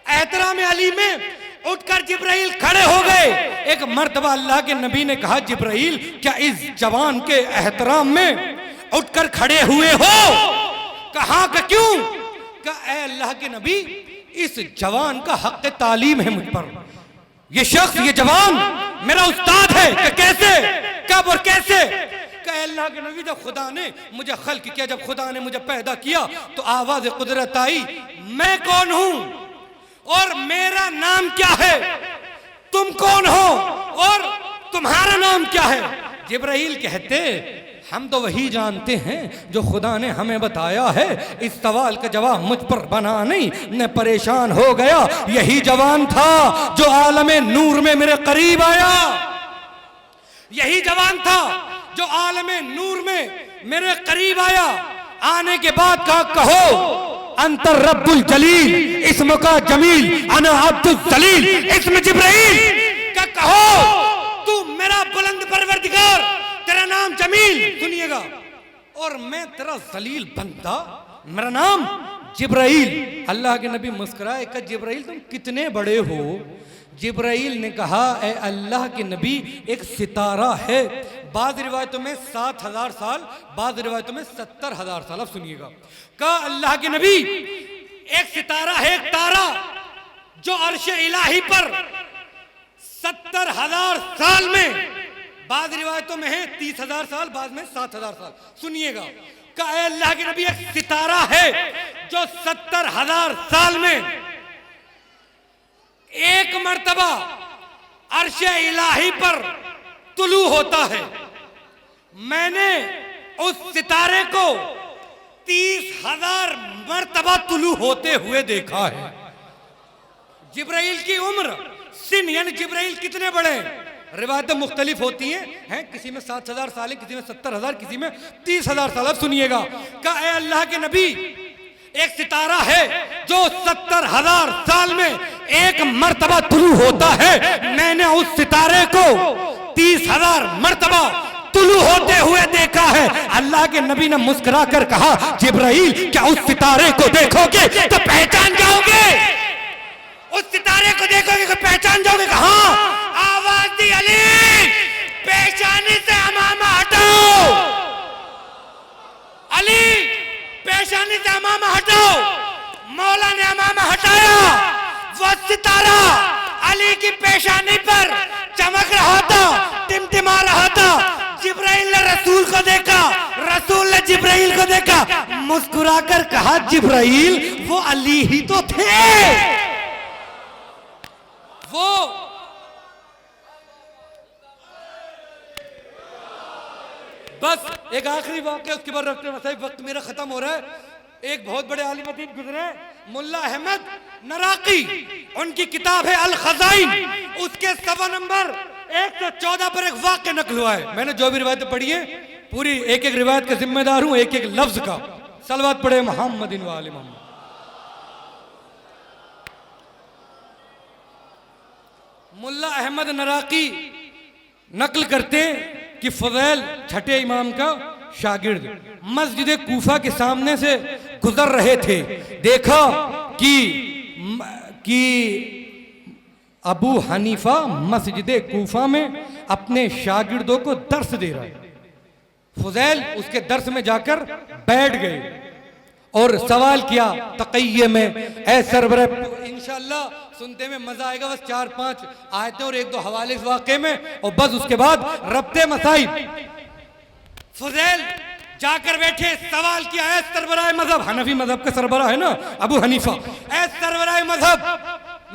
एहतराम अली में उठकर जिब्राइल खड़े हो गए। एक मर्तबा अल्लाह के नबी ने कहा, जिब्राइल क्या इस जवान के एहतराम में उठकर खड़े हुए हो? कहा कि क्यों? कहा ऐ अल्लाह के नबी, इस जवान का हक तालीम है मुझ पर। ये शख्स, ये जवान मेरा उस्ताद है। कि कैसे? कब और कैसे? कहा अल्लाह के नबी, जब खुदा ने मुझे खल्क किया, जब खुदा ने मुझे पैदा किया तो आवाज कुदरत आई, मैं कौन हूं और मेरा नाम क्या है, तुम कौन हो और तुम्हारा नाम क्या है? जिब्राइल कहते, हम तो वही जानते हैं जो खुदा ने हमें बताया है, इस सवाल का जवाब मुझ पर बना नहीं, मैं परेशान हो गया। यही जवान था जो आलमे नूर में मेरे करीब आया, यही जवान था जो आलमे नूर में मेरे करीब आया। आने के बाद कहो अंतर रब्बुल जलील, इस्म का जमील, अना अब्दुल जलील, इस्म जिब्राइल का कहो तू मेरा बुलंद परवरदिगार, तेरा नाम जमील, सुनिएगा, और मैं तेरा जलील बंदा, मेरा नाम जिब्राइल। अल्लाह के नबी मुस्कुराए, कहा जिब्राइल तुम कितने बड़े हो? जिब्राइल ने कहा, ए अल्लाह के नबी, एक सितारा है, बाद रिवायतों में 7,000 साल, बाद रिवायतों में 70,000 साल। अब सुनिएगा, कहा अल्लाह के नबी एक सितारा है, एक तारा जो अर्श इलाही पर 70,000 साल में, बाद रिवायतों में है 30,000 साल, बाद में 7,000 साल। सुनिएगा, कहा अल्लाह के नबी एक सितारा है जो 70,000 साल में एक मर्तबा अर्श इलाही पर तुलू होता है। मैंने उस सितारे को 30,000 मर्तबा तुलू होते हुए देखा है। जिब्राइल की उम्र, सिन, यानी जिब्राइल कितने बड़े हैं, रिवायतें मुख्तलिफ होती हैं, किसी में 7,000 साल है, किसी में 70,000, किसी में 30,000 साल। अब सुनिएगा, कहा ए अल्लाह के नबी एक सितारा है जो 70,000 साल में एक मर्तबा तुलू होता है। मैंने उस सितारे को 30,000 मर्तबा तुलू होते हुए देखा है। अल्लाह के नबी ने मुस्कुरा कर कहा, जिब्राइल क्या उस सितारे को देखोगे तो पहचान जाओगे? उस सितारे को देखोगे तो पहचान जाओगे? हाँ। आवाज दी, अली पेशानी से अमामा हटाओ, अली पेशानी से अमामा हटाओ। मौला ने अमामा हटाया, वो सितारा अली की पेशानी पर चमक रहा था, टिमटिमा रहा था। जिब्राइल ने रसूल को देखा, रसूल ने जिब्राइल को देखा, मुस्कुराकर कहा, जिब्राइल वो अली ही तो थे। वो बस एक आखिरी वाक़या, उसके बाद रखते हैं, वक्त मेरा खत्म हो रहा है। एक बहुत बड़े आलिम दीन गुजरे, मुल्ला अहमद नराकी, उनकी किताब है अल खज़ाइन, उसके सफ़ा नंबर 114 पर एक वाक़या नकल हुआ है। मैंने जो भी रिवायतें पढ़ी है, पूरी एक एक रिवायत का जिम्मेदार हूं, एक एक लफ्ज का। सलवात पढ़े मोहम्मदिन व आले मोहम्मद। मुल्ला अहमद नराकी नकल करते कि फज़ैल छठे इमाम का शागिर्द मस्जिद कूफा के सामने से गुजर रहे थे, देखा कि अबू हनीफा मस्जिद कूफा में अपने शागिर्दों को दर्स दे रहा है। फज़ैल उसके दर्स में जाकर बैठ गए और सवाल किया तक़िये में, ऐ सरबराह, इंशाअल्लाह सुनते में मजा आएगा, बस 4-5 आयतें और 1-2 हवाले इस वाक़े में, और बस उसके बाद रब्ते मसाइब। फज़ैल जाकर बैठे, सवाल किया, ऐ सरबराह मजहब, हनफी मजहब का सरबराह है ना अबू हनीफा, ऐ सरबराह मजहब,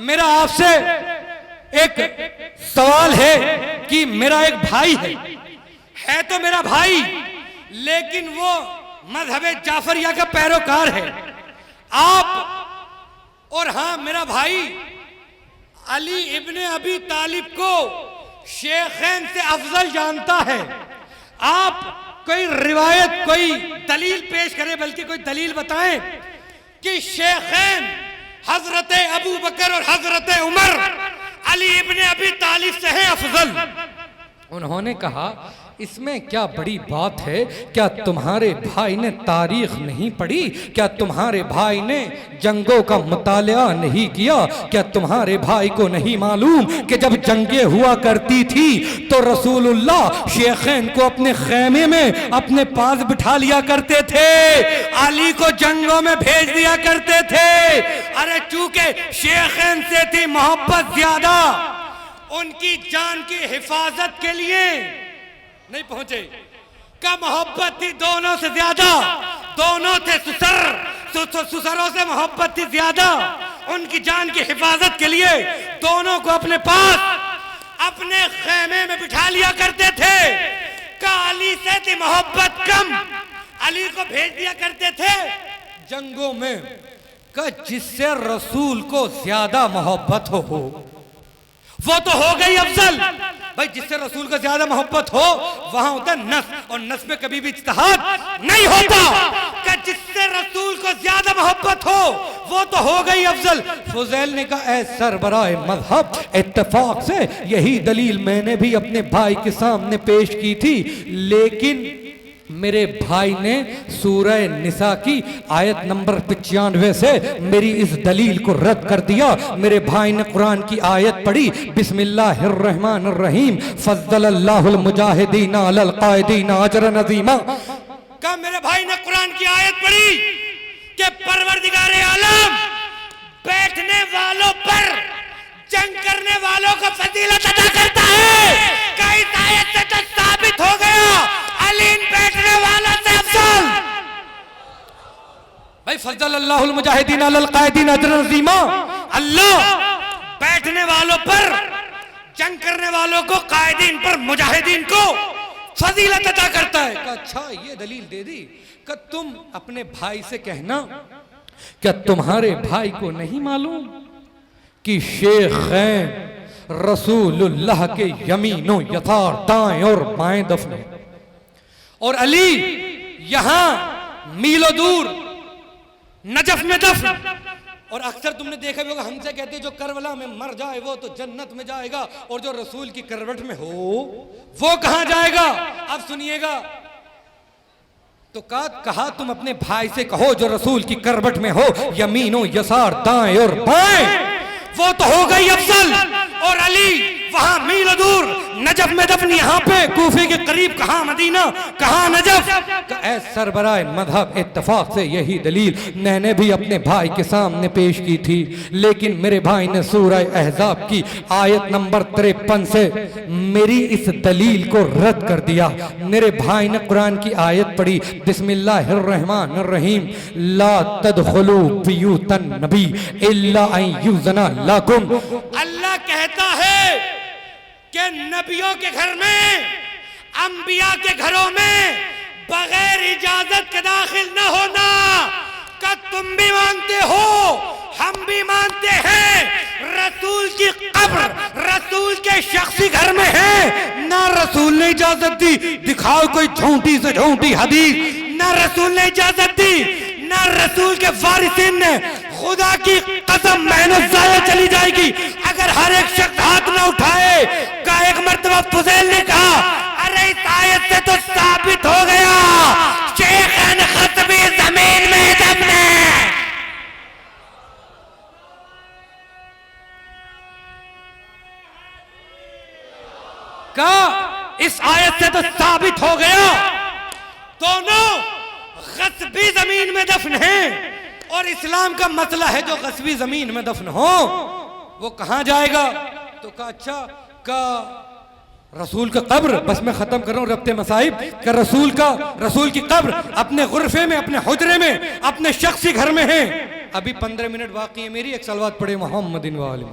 मेरा आपसे एक सवाल है कि मेरा एक भाई है तो मेरा भाई, लेकिन वो मजहब जाफरिया का पैरोकार है, आप और हाँ मेरा भाई अली इब्ने अबी तालिब को शेखैन से अफजल जानता है। आप कोई रिवायत, कोई दलील पेश करें, बल्कि कोई दलील बताएं कि शेखैन हजरत अबू बकर और हजरत उमर अली इब्ने अबी तालिब से हैं अफजल। उन्होंने कहा, इसमें क्या बड़ी बात है? क्या तुम्हारे भाई ने तारीख नहीं पढ़ी? क्या तुम्हारे भाई ने जंगों का मुतालिया नहीं किया? क्या तुम्हारे भाई को नहीं मालूम कि जब जंगें हुआ करती थी तो रसूलुल्लाह शेखैन को अपने खैमे में अपने पास बिठा लिया करते थे, अली को जंगों में भेज दिया करते थे। अरे चूंकि शेखैन से थी मोहब्बत ज्यादा, उनकी जान की हिफाजत के लिए नहीं पहुंचे। का मोहब्बत थी दोनों से ज्यादा, दोनों थे सुसरों से मोहब्बत थी ज्यादा। उनकी जान की हिफाजत के लिए दोनों को अपने पास अपने खेमे में बिठा लिया करते थे। का अली से थी मोहब्बत कम, अली को भेज दिया करते थे जंगों में। का जिससे रसूल को ज्यादा मोहब्बत हो वो तो हो गई अफजल। भाई जिससे रसूल को ज्यादा मोहब्बत हो वहां होता नस, और नस में कभी भी इज्तिहाद नहीं होता। कि जिससे रसूल को ज्यादा मोहब्बत हो वो तो हो गई अफजल। फुजैल ने कहा ऐ सरबराए मजहब, इत्तेफाक से यही दलील मैंने भी अपने भाई के सामने पेश की थी, लेकिन मेरे भाई ने सूरह निसा की आयत नंबर 95 से मेरी इस दलील को रद्द कर दिया। मेरे भाई ने कुरान की आयत पढ़ी, बिस्मिल्लाहिर्रहमानिर्रहीम, फज़्ज़लल्लाहुल मुजाहिदीन अलल कायदीन अजरन अज़ीमा। का मेरे भाई ने कुरान की आयत पढ़ी कि परवरदिगारे आलम बैठने वालों पर जंग करने वालों को फजीलत अता करता है। कई आयत से तो साबित हो गया अली बैठने वाला से अफजल। भाई फज़्ज़लल्लाहुल मुजाहिदीन अलल कायदीन अजरन अज़ीमा, अल्लाह बैठने वालों पर जंग करने वालों को, कायदीन पर मुजाहिदीन को फजीलत अता करता है। अच्छा ये दलील दे दी। कि तुम अपने भाई से कहना, क्या तुम्हारे भाई को नहीं मालूम कि शेखैन रसूलुल्लाह के यमीनो यसार दाएं और बाएं दफन है, और अली यहां मीलों दूर नजफ में दफन। और अक्सर तुमने देखा भी होगा हमसे कहते जो करबला में मर जाए वो तो जन्नत में जाएगा, और जो रसूल की करवट में हो वो कहां जाएगा। अब सुनिएगा, तो कहा तुम अपने भाई से कहो जो रसूल की करवट में हो, यमीनो यसार दाएं और बाएं, वो तो हो गई अफजल। और अली वहां मीलों दूर नजफ में दफन, यहाँ पे कूफे के करीब, कहां मदीना कहां नजफ। ऐ सरबराए मजहब, इत्तेफाक से यही दलील मैंने भी अपने भाई के सामने पेश की थी, लेकिन मेरे भाई ने सूरह अहज़ाब की आयत नंबर 53 से मेरी इस दलील को रद्द कर दिया। मेरे भाई ने कुरान की आयत पढ़ी, बिस्मिल्लाहिर्रहमानिर्रहीम, ला तदखुलू बियूतन नबी इल्ला अन युज़ना लकुम। अल्लाह कहता है कि नबियों के घर में, अंबिया के घरों में बगैर इजाजत के दाखिल न होना। का तुम भी मानते हो, हम भी मानते हैं, रसूल की कब्र रसूल के शख्सी घर में है, ना रसूल ने इजाजत दी। दिखाओ कोई झूठी से झूठी हदीस, ना रसूल ने इजाजत दी, ना रसूल के वारिसिन ने। खुदा की कसम मेहनत जाया चली जाएगी अगर हर एक शख्स हाथ न उठाए। का एक मर्तबा फुज़ैल ने कहा, अरे इस आयत से तो साबित हो गया शेखैन ख़त्मी जमीन में दफन है। का इस आयत से तो साबित हो गया दोनों ग़स्बी जमीन में दफन है। और इस्लाम का मसला है जो ग़स्बी जमीन में दफन हो वो कहां जाएगा। तो कहा अच्छा, का रसूल का कब्र, बस मैं खत्म कर रहा हूं रब्ते मसाइब, का रसूल की कब्र अपने गुरफे में, अपने हुजरे में, अपने शख्सी घर में है। अभी 15 मिनट बाकी है मेरी, एक सलवात पढ़े मोहम्मदिन व आलिhi।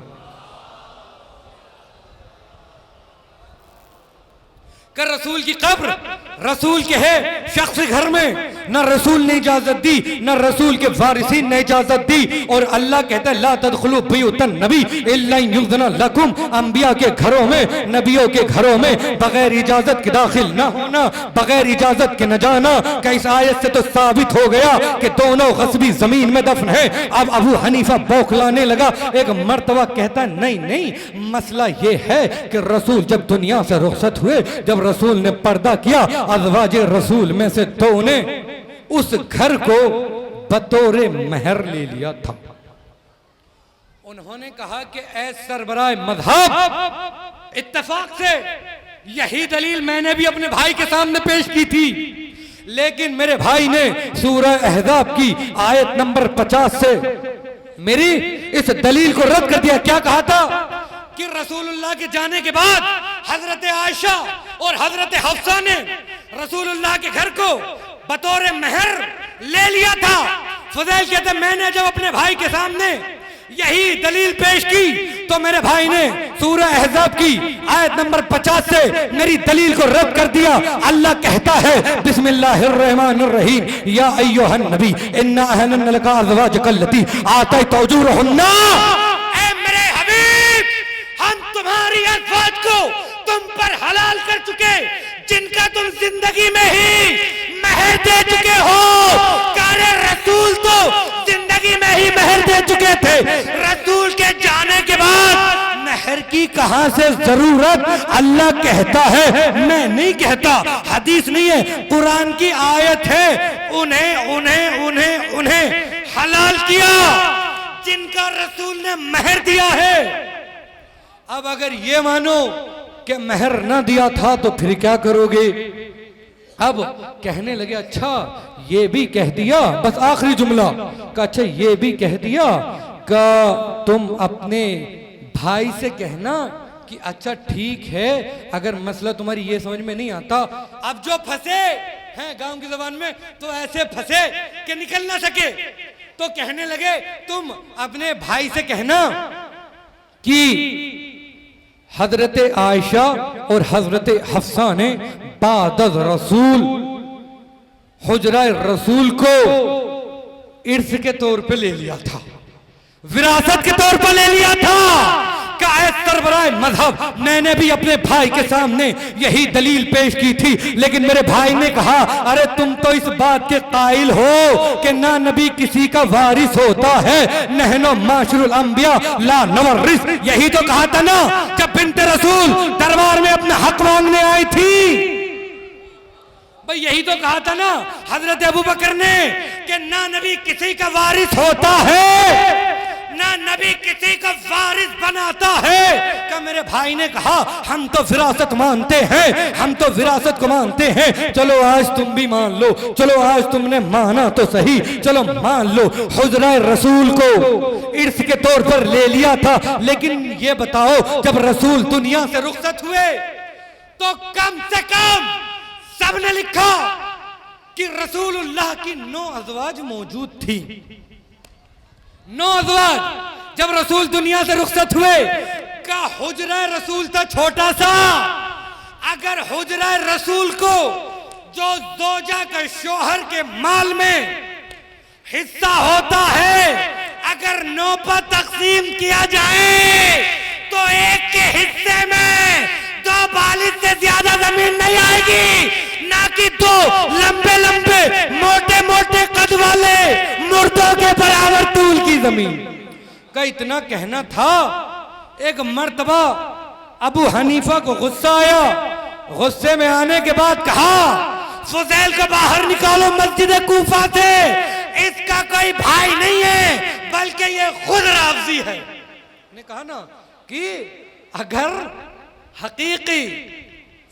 कर रसूल की कब्र रसूल के है शख्स घर में, न रसूल ने इजाजत दी, न रसूल के वारिसीन ने इजाजत दी। और अल्लाह कहता है ला तदखुलू बियूतन नबी इल्ला युज़ना लकुम, अंबिया के घरों में, नबियों के घरों में बगैर इजाजत के दाखिल न होना, बगैर इजाजत के न जाना। का इस आयत से तो साबित हो गया कि दोनों ग़स्बी जमीन में दफन है। अब अबू हनीफा बौखलाने लगा, एक मर्तबा कहता नहीं नहीं, मसला ये है कि रसूल जब दुनिया से रुखसत हुए, जब रसूल ने पर्दा किया, अज़वाजे रसूल में से दो ने उस घर को बतौरे महर ले लिया था। उन्होंने कहा कि ऐ सरबराए मज़हब, इत्तेफाक से यही दलील मैंने भी अपने भाई के सामने पेश की थी, लेकिन मेरे भाई ने सूरह अहज़ाब की आयत नंबर 50 से मेरी इस दलील को रद्द कर दिया। क्या कहा था कि रसूलुल्लाह के जाने के बाद हजरत आयशा और हजरत हफ्सा ने रसूलुल्लाह के घर को बतौर महर ले लिया था। फुज़ैल कहते मैंने जब अपने भाई के सामने यही दलील पेश की तो मेरे भाई ने सूरह अहज़ाब की आयत नंबर 50 से मेरी दलील को रद्द कर दिया। अल्लाह कहता है बिस्मिल्लाहिर्रहमानिर्रहीम या अय्युहन नबी इन्ना अहलना लका अज़वाजकल लती आतैता उजूरहुन्ना, ऐ मेरे हबीब हम तुम्हारी अज़वाज को तुम पर हलाल कर चुके जिनका तुम जिंदगी में ही महर दे चुके हो। कारे रसूल तो जिंदगी में ही महर दे चुके थे, रसूल के जाने के बाद महर की कहां से जरूरत? अल्लाह कहता है, मैं नहीं कहता, हदीस नहीं है, कुरान की आयत है। उन्हें उन्हें उन्हें उन्हें हलाल किया जिनका रसूल ने महर दिया है। अब अगर ये मानो कि महर ना दिया था तो फिर क्या करोगे? अब कहने लगे अच्छा ये भी कह दिया, बस आखिरी जुमला का, अच्छा ये भी कह दिया का तुम अपने भाई से कहना कि अच्छा ठीक है अगर मसला तुम्हारी ये समझ में नहीं आता। अब जो फंसे हैं गांव की जबान में तो ऐसे फंसे कि निकल ना सके, तो कहने लगे तुम अपने भाई से कहना कि हजरत आयशा और हजरत हफ्सा ने बादज रसूल हुजरा रसूल को इर्स के तौर पे ले लिया था, विरासत के तौर पर ले लिया था। सरबराह मजहब मैंने भी अपने भाई के सामने यही दलील पेश की थी, लेकिन मेरे भाई ने कहा अरे तुम तो इस बात के कायल हो कि ना नबी किसी का वारिस होता है, नहनो माशरुल अंबिया ला नवरिस। यही तो कहा था ना जब बिन्ते रसूल दरबार में अपना हक मांगने आई थी, भाई यही तो कहा था ना हजरत अबू बकर ने कि ना नबी किसी का वारिस होता है ना नबी किसी का वारिस बनाता है। क्या मेरे भाई ने कहा हम तो विरासत मानते हैं, हम तो विरासत को मानते हैं। चलो आज तुम भी मान लो, चलो आज तुमने माना तो सही, चलो मान लो हुजरा रसूल को इर्स के तौर पर ले लिया था। लेकिन ये बताओ जब रसूल दुनिया से रुखसत हुए तो कम से कम सबने लिखा कि रसूलुल्लाह की 9 अज़वाज मौजूद थी। 9 अज़वाज जब रसूल दुनिया से रुखसत हुए का हुजरा रसूल था छोटा सा। अगर हुजरा रसूल को जो जोजा के शोहर के माल में हिस्सा होता है अगर 9 पर तकसीम किया जाए तो एक के हिस्से में 2 बालिश से ज्यादा जमीन नहीं आएगी, ना कि 2 लंबे लंबे मोटे मोटे कद वाले मुर्दों के बराबर तूल की जमीन का इतना कहना था। एक मर्तबा अबू हनीफा को गुस्सा आया, गुस्से में आने के बाद कहा फुज़ैल को बाहर निकालो मस्जिद कूफा से, इसका कोई भाई नहीं है बल्कि ये खुद राज़ी है। ने कहा ना कि अगर हकीकी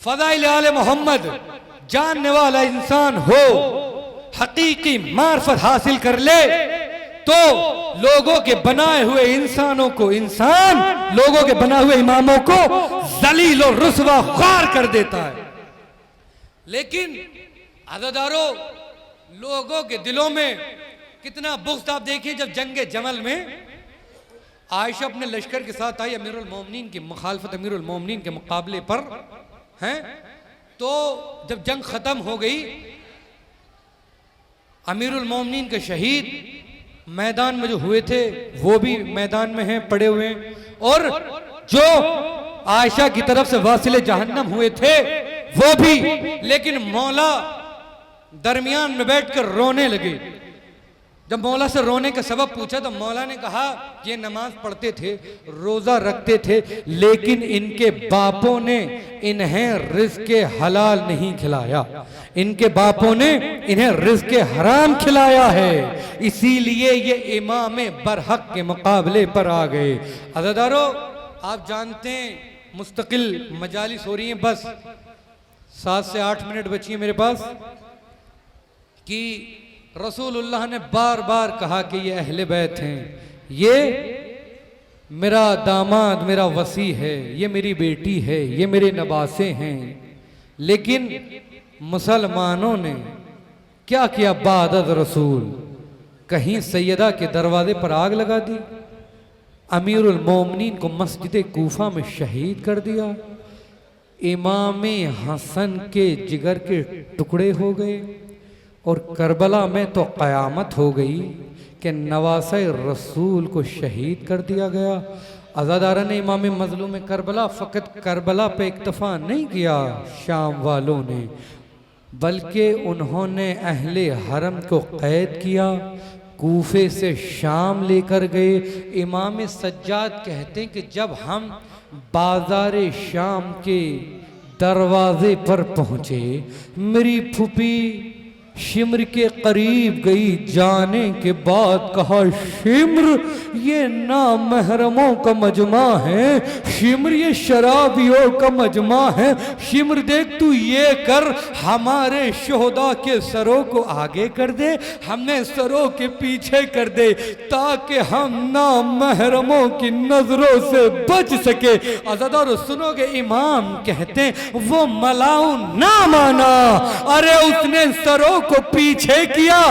फ़ज़ाइल आले मोहम्मद जानने वाला इंसान हो, हकीकी मार्फत हासिल कर ले तो लोगों के बनाए हुए इंसानों को इंसान, लोगों के बनाए हुए इमामों को जलील और रुस्वा ख्वार कर देता है। लेकिन अज़ादारों लोगों के दिलों में कितना बुग़्ज़ आप देखिए। जब जंगे जमल में आयशा अपने लश्कर के साथ आई अमीरुल मोमिनीन की मुखालफत अमीरुल मोमिनीन के मुकाबले पर हैं, तो जब जंग खत्म हो गई अमीरुल मोमिनीन के शहीद मैदान में जो हुए थे वो भी मैदान में हैं पड़े हुए हैं, और जो आयशा की तरफ से वासिले जहन्नम हुए थे वो भी। लेकिन मौला दरमियान में बैठकर रोने लगे। जब मौला से रोने का सबब पूछा तो मौला ने कहा ये नमाज पढ़ते थे, रोजा रखते थे, लेकिन इनके बापों ने इन्हें रिज़्क़े हलाल नहीं खिलाया, इनके बापों ने इन्हें रिज़्क़े हराम खिलाया है, इसीलिए ये इमाम बरहक के मुकाबले पर आ गए। अज़ादारों आप जानते हैं मुस्तकिल मजालिस हो रही हैं, बस 7 से 8 मिनट बची है मेरे पास, कि रसूलुल्लाह ने बार बार कहा कि ये अहले बैत हैं, ये मेरा दामाद मेरा वसी है, ये मेरी बेटी है, ये मेरे नवासे हैं। लेकिन मुसलमानों ने क्या किया बादत रसूल, कहीं सैयदा के दरवाजे पर आग लगा दी, अमीरुल मोमिनीन को मस्जिद कूफा में शहीद कर दिया, इमाम हसन के जिगर के टुकड़े हो गए, और करबला में तो क़यामत हो गई कि नवासे रसूल को शहीद कर दिया गया। अज़ादारा ने इमाम मज़लूम करबला फ़कत करबला पे इक्तफ़ा नहीं किया शाम वालों ने, बल्कि उन्होंने अहले हरम को क़ैद किया, कूफे से शाम लेकर गए। इमाम सज्जाद कहते हैं कि जब हम बाज़ार शाम के दरवाजे पर पहुँचे, मेरी फूफी शिम्र के करीब गई, जाने के बाद कहा शिम्र ये नामहरमों का मजमा है, शिम्र ये शराबियों का मजमा है, शिम्र देख तू ये कर, हमारे शोहदा के सरों को आगे कर दे, हमने सरों के पीछे कर दे, ताकि हम नामहरमों की नजरों से बच सके। अज़ादारो सुनोगे, इमाम कहते हैं वो मलाउन ना माना, अरे उसने सरों को पीछे किया,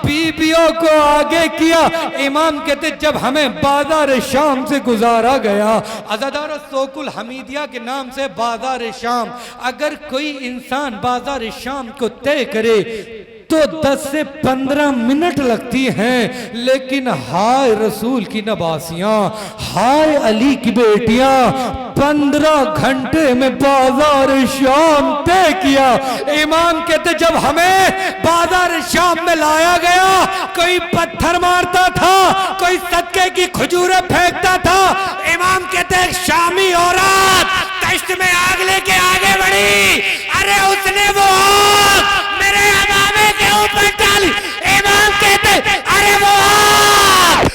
बीबियों को आगे किया। इमाम कहते जब हमें बाजार शाम से गुजारा गया, अज़ादार सोकुल हमीदिया के नाम से बाजार शाम, अगर कोई इंसान बाजार शाम को तय करे तो 10 से 15 मिनट लगती हैं, लेकिन हाय रसूल की नवासियां, हाय अली की बेटियां, 15 घंटे में बाजार शाम तय किया। इमाम कहते जब हमें बाजार शाम में लाया गया, कोई पत्थर मारता था, कोई सदके की खजूरें फेंकता था। इमाम कहते शामी औरत कश्त में आग लेके आगे बढ़ी, अरे उसने वो आग मेरे अमामे के ऊपर डाली। इमाम कहते अरे वो आग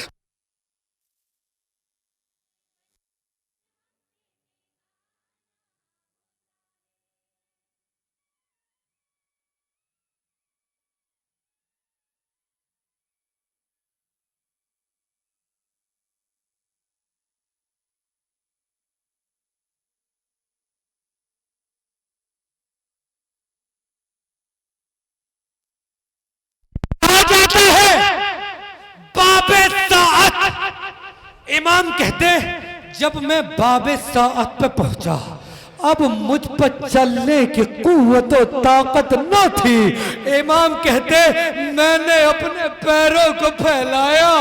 इमाम कहते जब मैं बाबे साअत पे पहुंचा, अब मुझ पर चलने की कुव्वत और ताकत न थी। इमाम कहते मैंने अपने पैरों को फैलाया,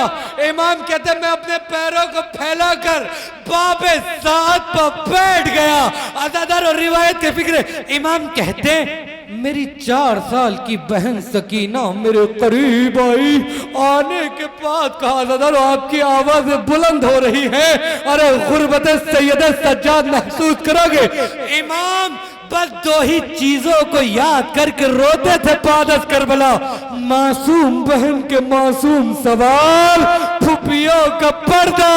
इमाम कहते मैं अपने पैरों को फैलाकर बाबे साअत पर बैठ गया। अज़ादार और रिवायत के फिक्र, इमाम कहते मेरी 4 साल की बहन सकीना मेरे करीब आई, आने के बाद कहा अज़ादार आपकी आवाज बुलंद हो रही है, अरे गुर्बत सैयद सज्जाद महसूस करोगे। इमाम बस 2 ही चीजों को याद करके रोते थे पादस करबला, मासूम बहन के मासूम सवाल, फुफियों का पर्दा।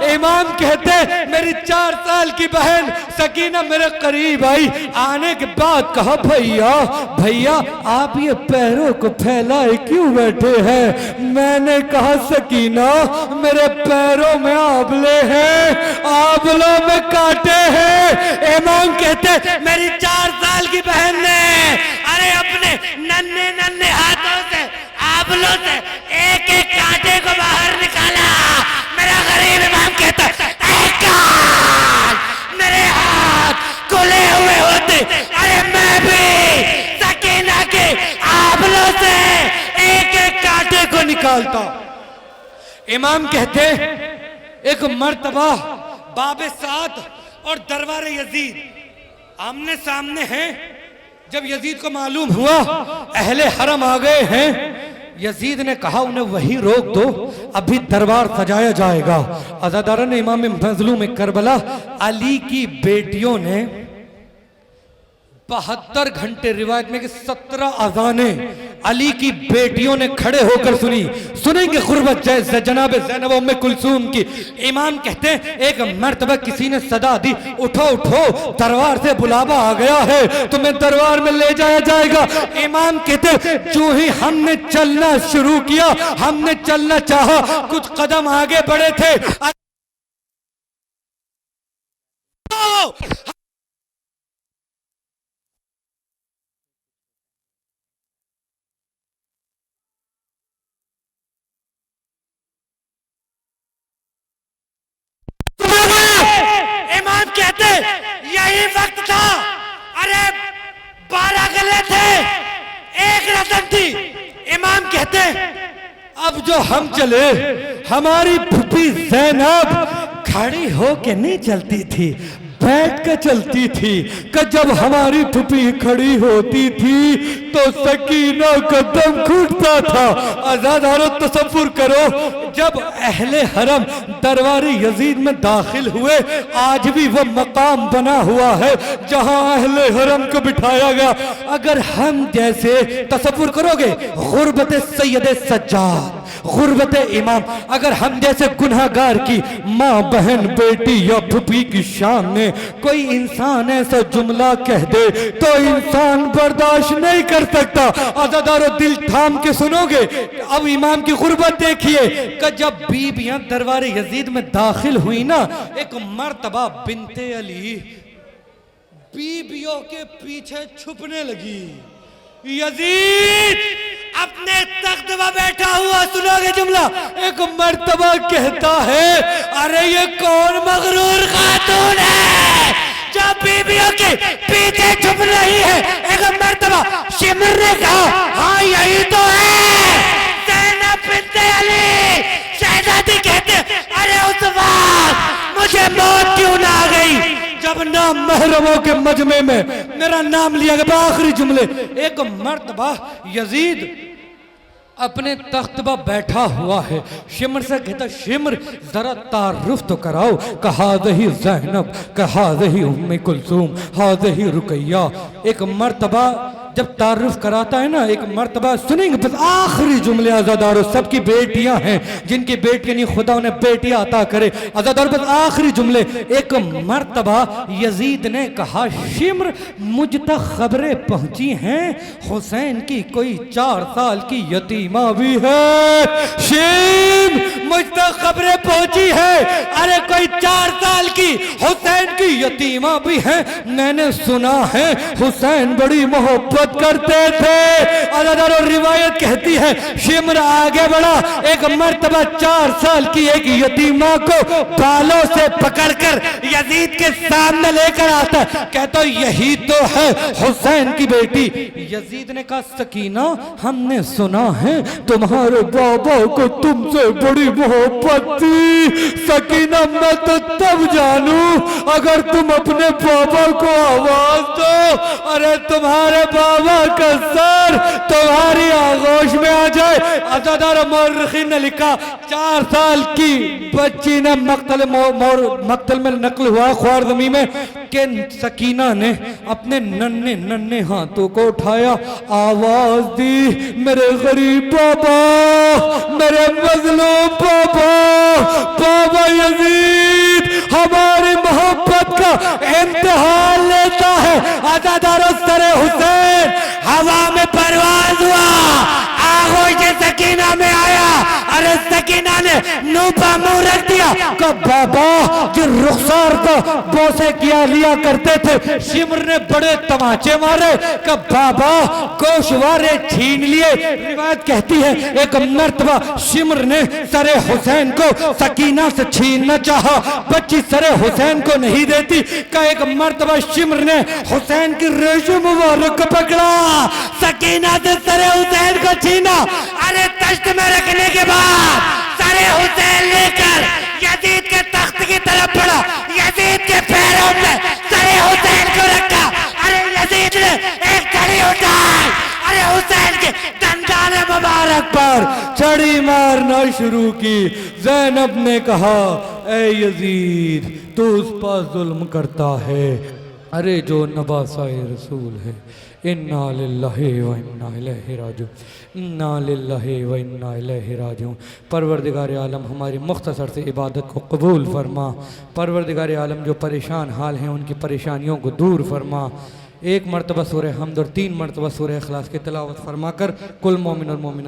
इमाम कहते मेरी 4 साल की बहन सकीना मेरे करीब आई, आने के बाद कहा भैया भैया आप ये पैरों को फैलाए क्यों बैठे हैं। मैंने कहा सकीना मेरे पैरों में आंवले हैं, आंवलों में कांटे हैं। इमाम कहते मेरी 4 साल की बहन ने अरे अपने नन्हे नन्हे हाथों से आंवलों से एक एक कांटे को बाहर निकाला। मेरा गरीब इमाम कहता मेरे हाथ खुले हुए होते, अरे मैं भी सकीना के आंवलों से एक एक कांटे को निकालता। इमाम कहते एक मर्तबा बाबे साद और दरबार यजीद आमने सामने हैं। जब यजीद को मालूम हुआ अहले हरम आ गए हैं, यजीद ने कहा उन्हें वही रोक दो, अभी दरबार सजाया जाएगा। अज़ादारा ने इमाम मज़लूम करबला अली की बेटियों ने 72 घंटे, रिवायत में कि 17 अज़ानें अली की बेटियों ने खड़े होकर सुनी। सुनेंगे गुर्बत जैसे जनाब ज़ैनब उम्मे कुलसूम की। इमाम कहते हैं एक मर्तबा किसी ने सदा दी, उठो उठो दरबार से बुलावा आ गया है, तुम्हें दरबार में ले जाया जाएगा। इमाम कहते जो ही हमने चलना शुरू किया, हमने चलना चाहा, कुछ कदम आगे बढ़े थे इमाम कहते यही वक्त था। अरे 12 गले थे, एक रतन थी। इमाम कहते अब जो हम चले, हमारी फूफी ज़ैनब खड़ी होके नहीं चलती थी, बैठ कर चलती थी। कि जब हमारी फूफी खड़ी होती थी तो सकीना का दम घुटता था। आज़ादारो तसव्वुर करो, जब अहले हरम दरबार यजीद में दाखिल हुए, आज भी वो मकाम बना हुआ है जहां अहले हरम को बिठाया गया। अगर हम जैसे तसव्वुर करोगे, गुर्बत सैयद सज्जाद, गुर्बत इमाम, अगर हम जैसे गुनहगार की माँ, बहन, बेटी या फूफी की शान में कोई इंसान ऐसा जुमला कह दे तो इंसान बर्दाश्त नहीं कर सकता। आज़ादारो दिल थाम के सुनोगे। अब इमाम की गुर्बत देखिए कि जब बीबियां दरबार यजीद में दाखिल हुई ना, एक मर्तबा बिनते अली बीबियों के पीछे छुपने लगी। यजीद अपने तख्त पर बैठा हुआ, सुनोगे जुमला, एक मर्तबा कहता है, अरे ये कौन मगरूर खातून है जो बीबियों के पीछे छुप रही है। एक मर्तबा शिमर ने कहा, हाँ यही तो है ज़ैनब बिन्ते अली। शहजादी कहते, अरे उस वक्त मुझे मौत क्यों ना आ गई जब नाम महरमों के मजमे में मेरा नाम लिया गया। आखिरी जुमले, एक मर्तबा यजीद अपने तख्त पर बैठा हुआ है, शिमर से कहता, शिमर जरा तारुफ तो कराओ। कहा दही ज़ैनब, कहा दही उम्मे कुलसूम, हादही रुकैया। एक मर्तबा जब तारुफ कराता है ना, एक मर्तबा सुनेंगे बस आखिरी जुमले। आज़ादारो सबकी बेटियां हैं, जिनकी बेटियां नहीं खुदा उन्हें बेटियां अता करे। आज़ादारो बस आखिरी जुमले। एक मर्तबा यजीद ने कहा, शिमर मुझ तक खबरें पहुंची हैं हुसैन की कोई 4 साल की यतीमा भी है। शिम मुझ तक खबरें पहुंची है, अरे कोई 4 साल की हुसैन की यतीमा भी है। मैंने सुना है हुसैन बड़ी मोहब्बत करते थे। आज़ादारो रिवायत कहती है, शिमर आगे बढ़ा, एक मर्तबा 4 साल की एक यतीमा को बालों से पकड़कर यजीद के सामने लेकर आता, कहता यही तो है हुसैन की बेटी। यजीद ने कहा, सकीना हमने सुना है तुम्हारे बाबा को तुमसे बड़ी मोहब्बत थी। सकीना मैं तो तब जानू अगर तुम अपने बाबा को आवाज दो, अरे तुम्हारे बाबा का सर तुम्हारी आगोश में आ जाए। आज़ादारो मौरखीन ने लिखा, 4 साल की बच्ची ने मक्तल में नकल हुआ ख्वारज़मी में कि सकीना ने अपने नन्हे नन्हे हाथों को उठाया, आवाज दी, मेरे गरीब बाबा, मेरे मजलूम बाबा, बाबा यजीद हमारी मोहब्बत का इम्तिहान लेता है। आज़ादारो सरे हुसैन हवा में परवाज हुआ, आगोश सकीना में आया। अरे सकीना ने नूपा मुंह रख दिया कि बाबा जो रुखसार को बोसे किया लिया करते थे। शिमर ने बड़े तमाचे मारे कि बाबा गोशवारे छीन लिए। रिवायत कहती है, एक मर्तबा शिमर ने सरे हुसैन को सकीना से छीनना चाहा, बच्ची सरे हुसैन को नहीं देती। का एक मर्तबा शिमर ने हुसैन की रेशो मुबारक को पकड़ा, सकीना से सरे हुसैन को छीना। अरे तश्त में रखने के बाद सरे हुसैन लेकर यजीद के तख्त की तरफ बढ़ा, यजीद के पैरों में सरे हुसैन को रखा। अरे यजीद ने एक छड़ी उठाई, अरे हुसैन के दंदाने मुबारक पर छड़ी मारना शुरू की। ज़ैनब ने कहा, ए यजीद तू उस पर जुल्म करता है, अरे जो नवासाए रसूल है। इन्ना लिल्लाहि व इन्ना इलैहि राजिऊन, इन्ना लिल्लाहि व इन्ना इलैहि राजिऊन। परवरदिगार आलम हमारी मुख्तसर से इबादत को कबूल फरमा। परवरदिगार आलम जो परेशान हाल हैं उनकी परेशानियों को दूर फरमा। एक मरतबा सूरह हमद और 3 मरतबा सूरह इखलास की तिलावत फरमा कर कुल मोमिन और मोमिना